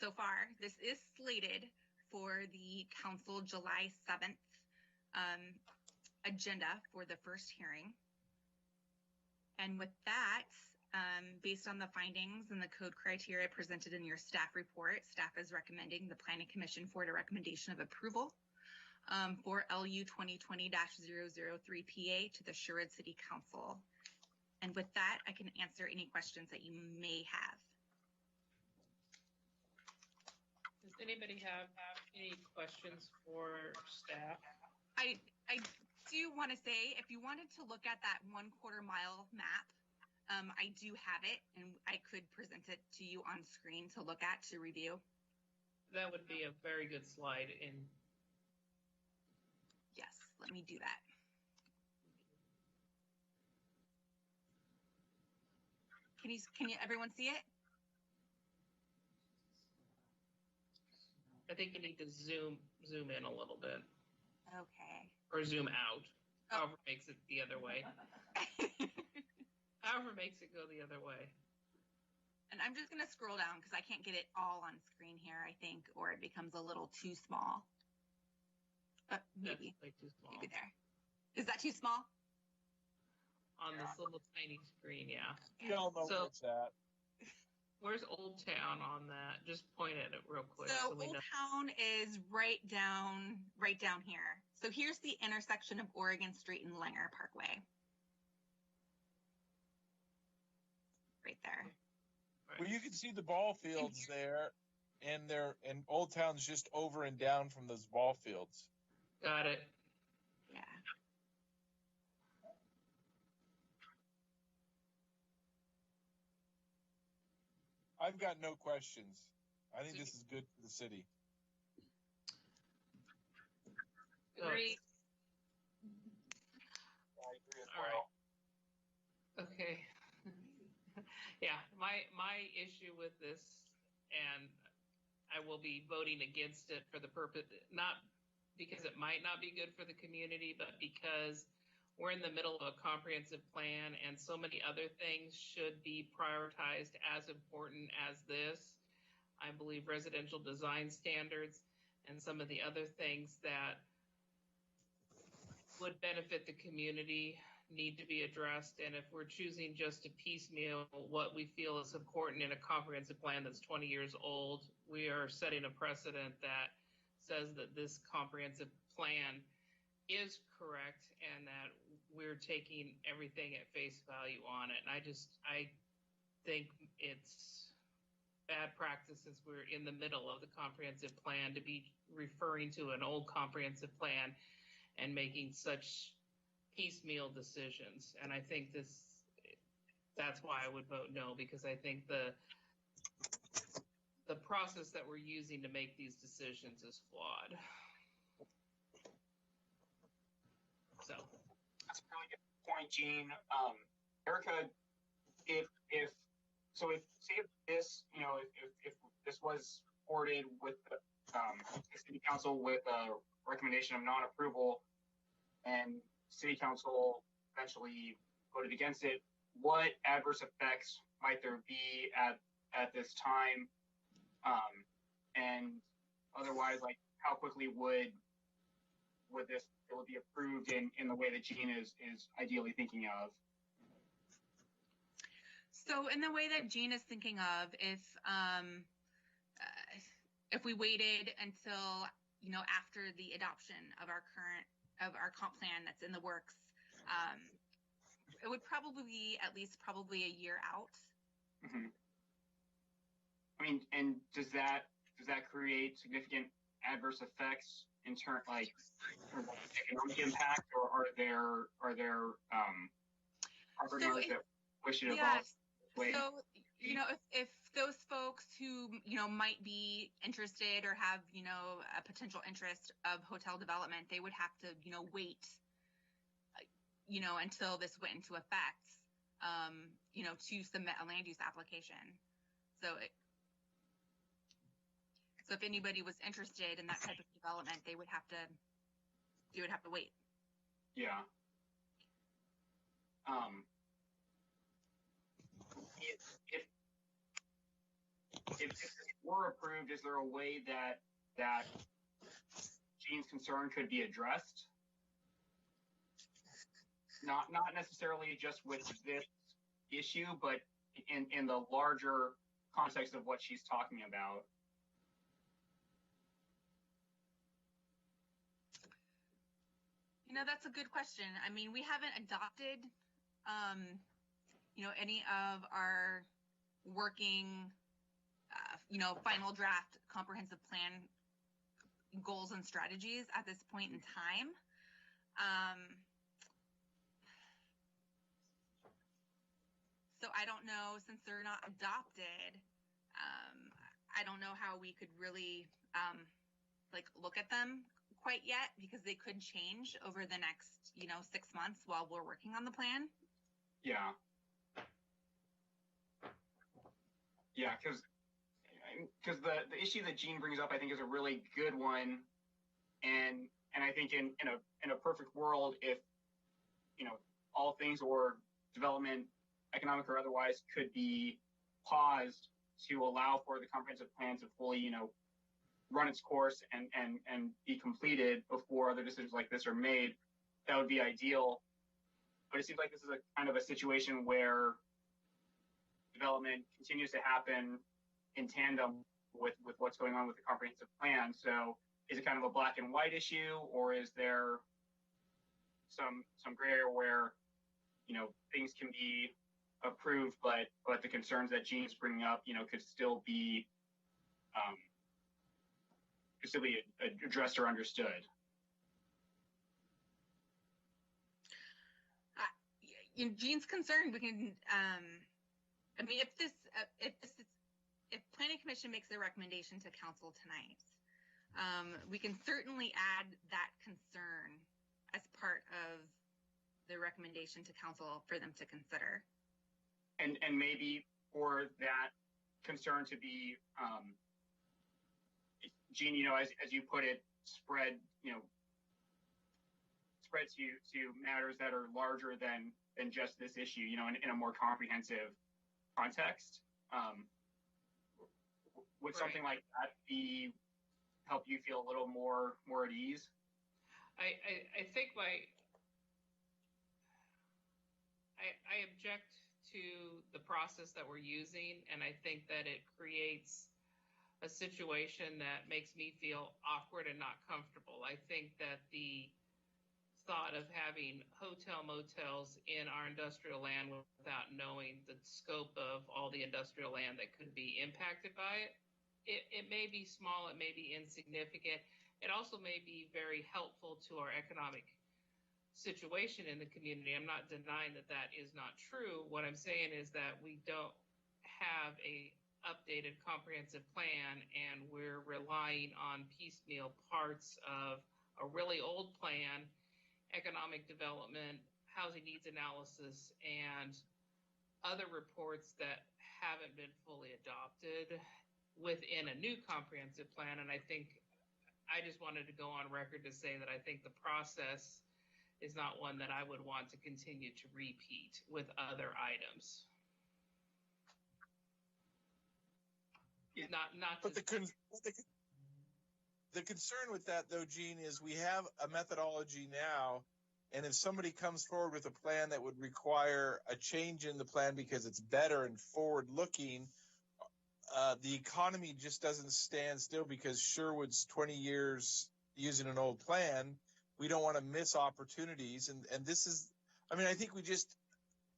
so far. This is slated for the council July 7th agenda for the first hearing. And with that, based on the findings and the code criteria presented in your staff report, staff is recommending the Planning Commission forward a recommendation of approval for LU 2020-003PA to the Sherwood City Council. And with that, I can answer any questions that you may have. Does anybody have any questions for staff? I do want to say, if you wanted to look at that 1/4 mile map, I do have it, and I could present it to you on screen to look at, to review. That would be a very good slide in. Yes, let me do that. Can you everyone see it? I think you need to zoom in a little bit. Okay. Or zoom out. Oh. However makes it the other way. However makes it go the other way. And I'm just going to scroll down because I can't get it all on screen here, I think, or it becomes a little too small. Maybe. That's too small. Maybe there. Is that too small? On this little tiny screen, yeah. You all know where it's at. Where's Old Town on that? Just point at it real quick. So we Old know. Town is right down here. So here's the intersection of Oregon Street and Langer Parkway. Right there. Well, you can see the ball fields there, and Old Town's just over and down from those ball fields. Got it. Yeah. I've got no questions. I think this is good for the city. Great. I agree as All well. right. Okay. Yeah, my issue with this, and I will be voting against it for the purpose, not because it might not be good for the community, but because we're in the middle of a comprehensive plan and so many other things should be prioritized as important as this. I believe residential design standards and some of the other things that would benefit the community need to be addressed. And if we're choosing just to piecemeal what we feel is important in a comprehensive plan that's 20 years old, we are setting a precedent that says that this comprehensive plan is correct and that we're taking everything at face value on it. And I think it's bad practice as we're in the middle of the comprehensive plan to be referring to an old comprehensive plan and making such piecemeal decisions. And I think that's why I would vote no, because I think the process that we're using to make these decisions is flawed. So That's a really good point, Gene. Erica, if this, if this was forwarded with the city council with a recommendation of non-approval, and city council eventually voted against it, what adverse effects might there be at this time? And otherwise, like, how quickly would this be approved in the way that Gene is ideally thinking of? So in the way that Gene is thinking of, if we waited until, after the adoption of our comp plan that's in the works, it would probably be at least probably a year out. Mm-hmm. I mean, and does that create significant adverse effects in terms like economic impact, or are there property owners that wish it evolve? So, if those folks who, might be interested or have, a potential interest of hotel development, they would have to, wait, until this went into effect, to submit a land use application. So if anybody was interested in that type of development, they would have to wait. Yeah. If this were approved, is there a way that Gene's concern could be addressed? Not necessarily just with this issue, but in the larger context of what she's talking about. That's a good question. I mean, we haven't adopted, any of our working, final draft comprehensive plan goals and strategies at this point in time. So I don't know, since they're not adopted, I don't know how we could really, look at them quite yet, because they could change over the next, 6 months while we're working on the plan. Yeah. Yeah, because the issue that Gene brings up, I think, is a really good one, and I think in a perfect world, if all things or development, economic or otherwise, could be paused to allow for the comprehensive plan to fully run its course and be completed before other decisions like this are made, that would be ideal. But it seems like this is a kind of a situation where development continues to happen in tandem with what's going on with the comprehensive plan. So is it kind of a black and white issue, or is there some gray area where, things can be approved, but the concerns that Jean's bringing up, could still be addressed or understood? Jean's concerned. We can. If Planning Commission makes a recommendation to council tonight, we can certainly add that concern as part of the recommendation to council for them to consider. And maybe for that concern to be, Jean, as you put it, spread to matters that are larger than just this issue, in a more comprehensive context. Would something like that help you feel a little more at ease? I think I object to the process that we're using, and I think that it creates a situation that makes me feel awkward and not comfortable. I think that the thought of having hotel motels in our industrial land without knowing the scope of all the industrial land that could be impacted by it may be small, it may be insignificant. It also may be very helpful to our economic situation in the community. I'm not denying that that is not true. What I'm saying is that we don't have a updated comprehensive plan, and we're relying on piecemeal parts of a really old plan, economic development, housing needs analysis, and other reports that haven't been fully adopted within a new comprehensive plan. And I think I just wanted to go on record to say that I think the process is not one that I would want to continue to repeat with other items. But the concern with that, though, Jean, is we have a methodology now, and if somebody comes forward with a plan that would require a change in the plan because it's better and forward-looking, the economy just doesn't stand still because Sherwood's 20 years using an old plan. We don't want to miss opportunities. And this is, I think we just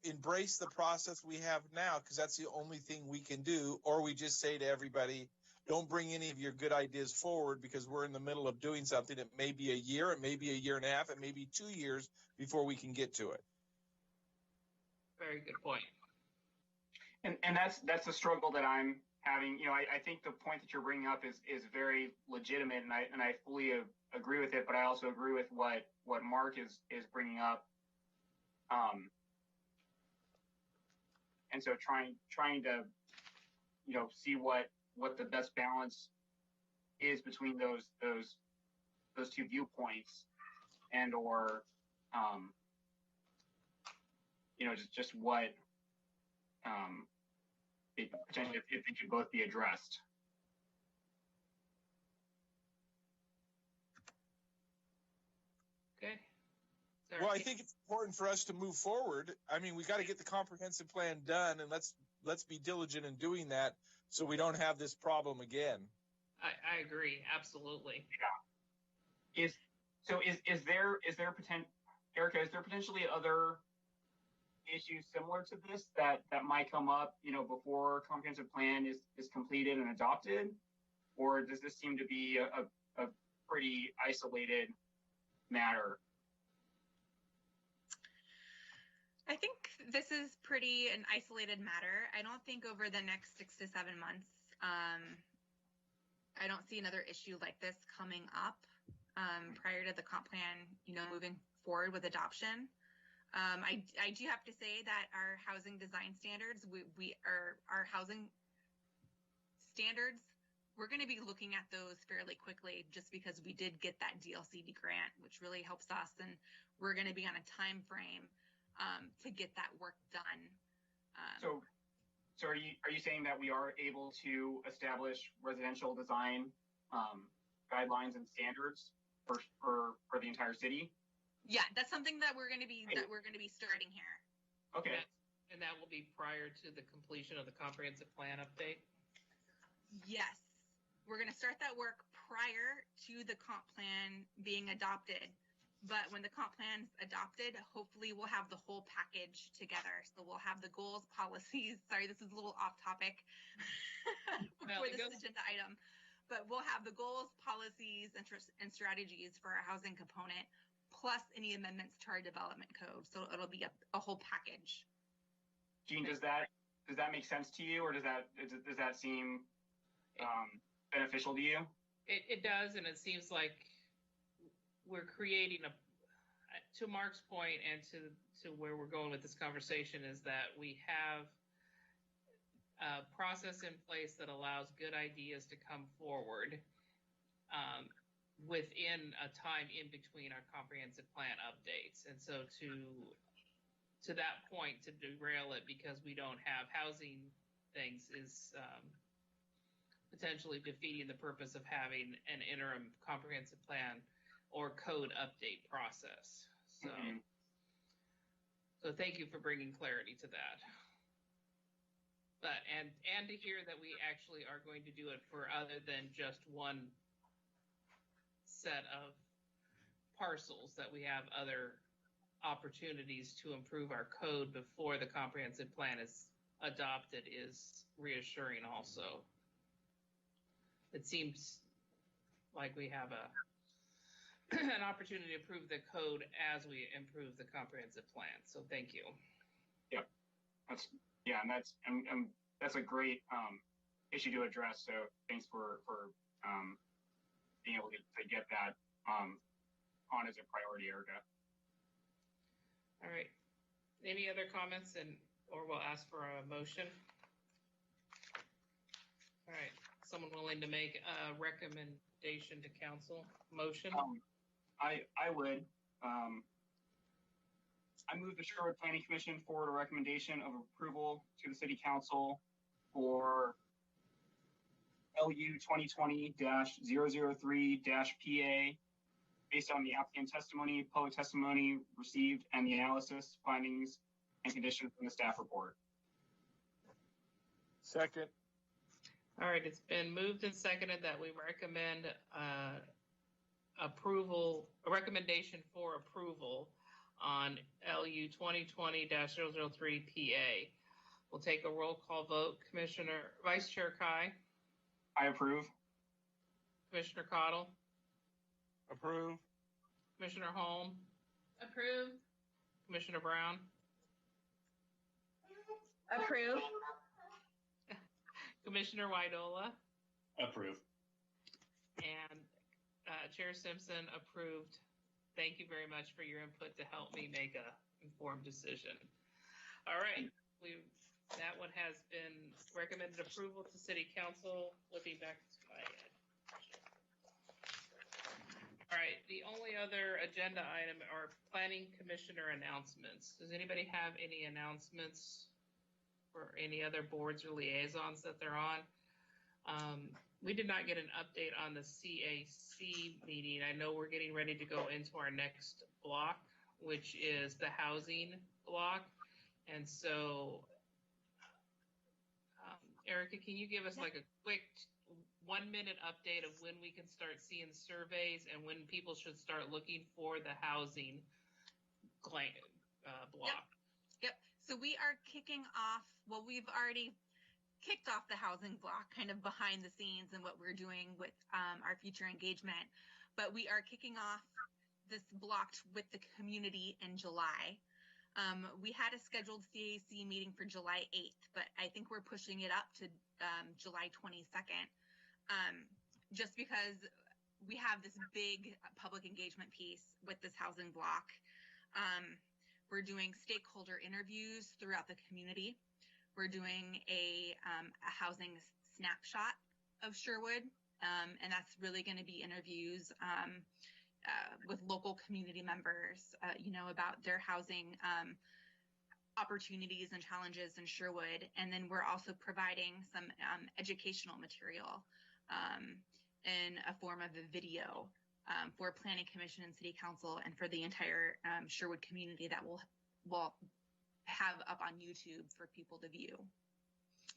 embrace the process we have now because that's the only thing we can do. Or we just say to everybody, don't bring any of your good ideas forward because we're in the middle of doing something. It may be a year, it may be a year and a half, it may be 2 years before we can get to it. Very good point. And that's the struggle that I'm having. I think the point that you're bringing up is very legitimate, and I fully agree with it. But I also agree with what Mark is bringing up. And so trying to see what the best balance is between those two viewpoints, and or just what potentially if they could both be addressed. Okay. Well, I think it's important for us to move forward. We got to get the comprehensive plan done, and let's be diligent in doing that so we don't have this problem again. I agree, absolutely. Yeah. Is there Erica, is there potentially other issues similar to this that might come up, before comprehensive plan is completed and adopted? Or does this seem to be a pretty isolated matter? I think this is pretty an isolated matter. I don't think over the next 6 to 7 months, I don't see another issue like this coming up prior to the comp plan, moving forward with adoption. I do have to say that our housing design standards, our housing standards, we're going to be looking at those fairly quickly just because we did get that DLCD grant, which really helps us, and we're going to be on a time frame to get that work done. So are you saying that we are able to establish residential design guidelines and standards for the entire city? Yeah, that's something that we're going to be starting here. Okay. And And that will be prior to the completion of the comprehensive plan update? Yes, we're going to start that work prior to the comp plan being adopted. But when the comp plan's adopted, hopefully we'll have the whole package together. So we'll have the goals, policies. Sorry, this is a little off topic for this agenda item. But we'll have the goals, policies, and strategies for our housing component, plus any amendments to our development code. So it'll be a whole package. Jean, does that make sense to you, or does that seem beneficial to you? It does, and it seems like we're creating to Mark's point and to where we're going with this conversation is that we have a process in place that allows good ideas to come forward within a time in between our comprehensive plan updates. And so to that point, to derail it because we don't have housing things is potentially defeating the purpose of having an interim comprehensive plan or code update process. So, so thank you for bringing clarity to that. But and to hear that we actually are going to do it for other than just one set of parcels, that we have other opportunities to improve our code before the comprehensive plan is adopted is reassuring also. It seems like we have an opportunity to improve the code as we improve the comprehensive plan. So thank you. Yep. That's a great issue to address. So thanks for being able to get that on as a priority, Erica. All right. Any other comments, or we'll ask for a motion? All right. Someone willing to make a recommendation to council? Motion? I would. I move the Sherwood Planning Commission forward a recommendation of approval to the City Council for LU 2020-003-PA based on the applicant testimony, public testimony received, and the analysis, findings, and conditions from the staff report. Second. All right, it's been moved and seconded that we recommend a recommendation for approval on LU 2020-003 PA. We'll take a roll call vote. Vice Chair Kai? I approve. Commissioner Cottle? Approve. Commissioner Holm? Approve. Commissioner Brown? Approve. Commissioner Widola? Approve. And Chair Simpson approved. Thank you very much for your input to help me make a informed decision. All right, that one has been recommended approval to City Council. Flipping back to my all right, the only other agenda item are Planning Commissioner announcements. Does anybody have any announcements for any other boards or liaisons that they're on? We did not get an update on the CAC meeting. I know we're getting ready to go into our next block, which is the housing block. And so, Erica, can you give us like a quick 1-minute update of when we can start seeing surveys and when people should start looking for the housing block? Yep. So we are kicking off, well, we've already kicked off the housing block kind of behind the scenes and what we're doing with our future engagement. But we are kicking off this block with the community in July. We had a scheduled CAC meeting for July 8th, but I think we're pushing it up to July 22nd. Just because we have this big public engagement piece with this housing block. We're doing stakeholder interviews throughout the community. We're doing a housing snapshot of Sherwood, and that's really going to be interviews with local community members, about their housing opportunities and challenges in Sherwood. And then we're also providing some educational material in a form of a video for Planning Commission and City Council and for the entire Sherwood community that will have up on YouTube for people to view.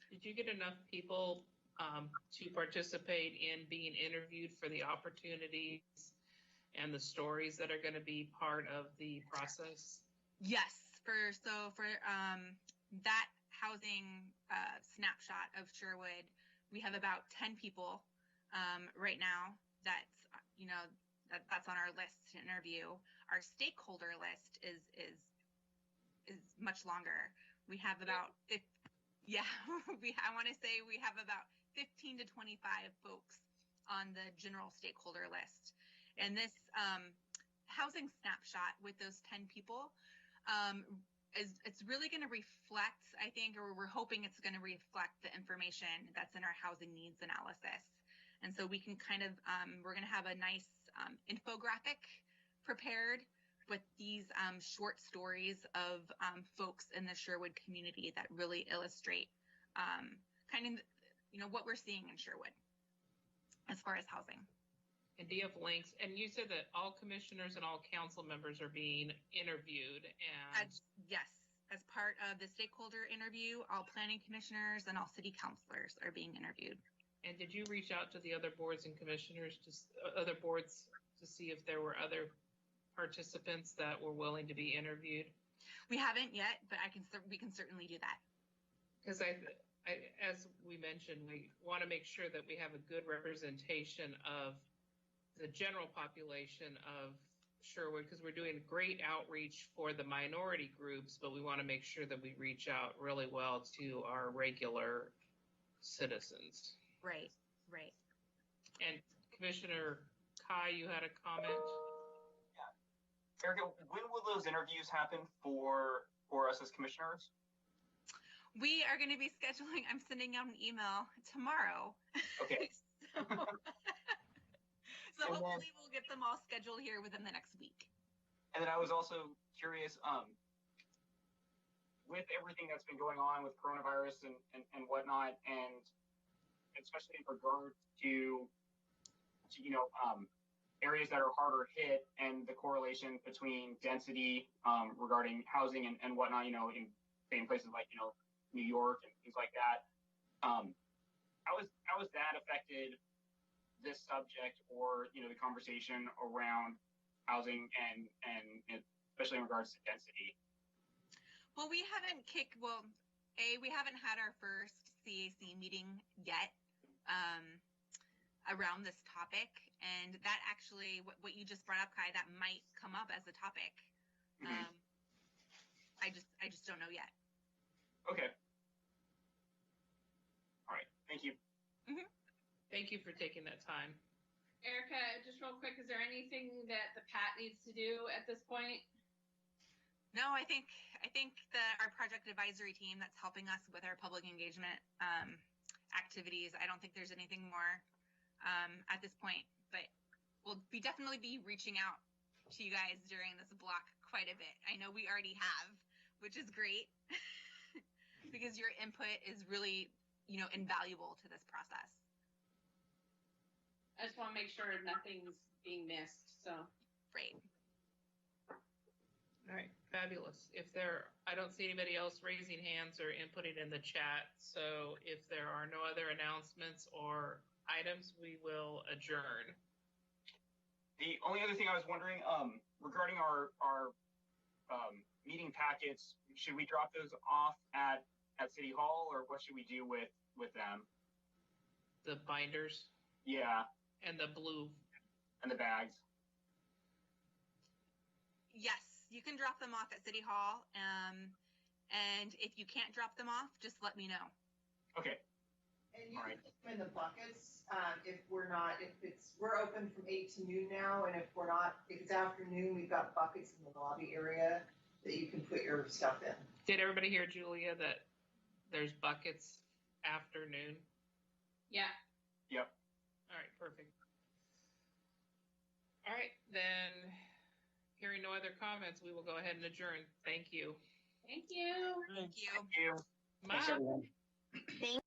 Did you get enough people to participate in being interviewed for the opportunities and the stories that are going to be part of the process? Yes, for that housing snapshot of Sherwood, we have about 10 people right now that's on our list to interview. Our stakeholder list is much longer. We have about I want to say we have about 15 to 25 folks on the general stakeholder list. And this housing snapshot with those 10 people it's really going to reflect, I think, or we're hoping it's going to reflect the information that's in our housing needs analysis. And so we can kind of, we're going to have a nice infographic prepared with these short stories of folks in the Sherwood community that really illustrate kind of, what we're seeing in Sherwood as far as housing. And do you have links? And you said that all commissioners and all council members are being interviewed. And yes, as part of the stakeholder interview, all planning commissioners and all city councilors are being interviewed. And did you reach out to the other boards and commissioners, other boards, to see if there were other participants that were willing to be interviewed? We haven't yet, but we can certainly do that. Because as we mentioned, we want to make sure that we have a good representation of the general population of Sherwood, because we're doing great outreach for the minority groups, but we want to make sure that we reach out really well to our regular citizens. Right. And Commissioner Kai, you had a comment? Yeah. Erica, when will those interviews happen for us as commissioners? We are going to be scheduling, I'm sending out an email tomorrow. Okay. So hopefully we'll get them all scheduled here within the next week. And then I was also curious, with everything that's been going on with coronavirus and whatnot, and especially in regards to areas that are harder hit and the correlation between density regarding housing and whatnot, in same places like, New York and things like that. How has that affected this subject, or the conversation around housing and especially in regards to density? Well, we haven't had our first CAC meeting yet around this topic, and that actually what you just brought up, Kai, that might come up as a topic. Mm-hmm. I just don't know yet. Okay. All right. Thank you. Mm-hmm. Thank you for taking that time. Erica, just real quick, is there anything that the PAT needs to do at this point? No, I think our project advisory team that's helping us with our public engagement activities, I don't think there's anything more at this point, but we'll definitely be reaching out to you guys during this block quite a bit. I know we already have, which is great because your input is really, invaluable to this process. I just want to make sure nothing's being missed. So great. All right, fabulous. I don't see anybody else raising hands or inputting in the chat. So if there are no other announcements or items, we will adjourn. The only other thing I was wondering, regarding our meeting packets, should we drop those off at City Hall, or what should we do with them? The binders? Yeah. And the blue. And the bags. Yes, you can drop them off at City Hall. And if you can't drop them off, just let me know. Okay. And you can put them in the buckets. We're open from 8 to noon now, and if it's afternoon, we've got buckets in the lobby area that you can put your stuff in. Did everybody hear, Julia, that there's buckets afternoon? Yeah. Yep. All right, perfect. All right, then, hearing no other comments, we will go ahead and adjourn. Thank you. Thank you. Thank you. Bye. Thanks, everyone. Thank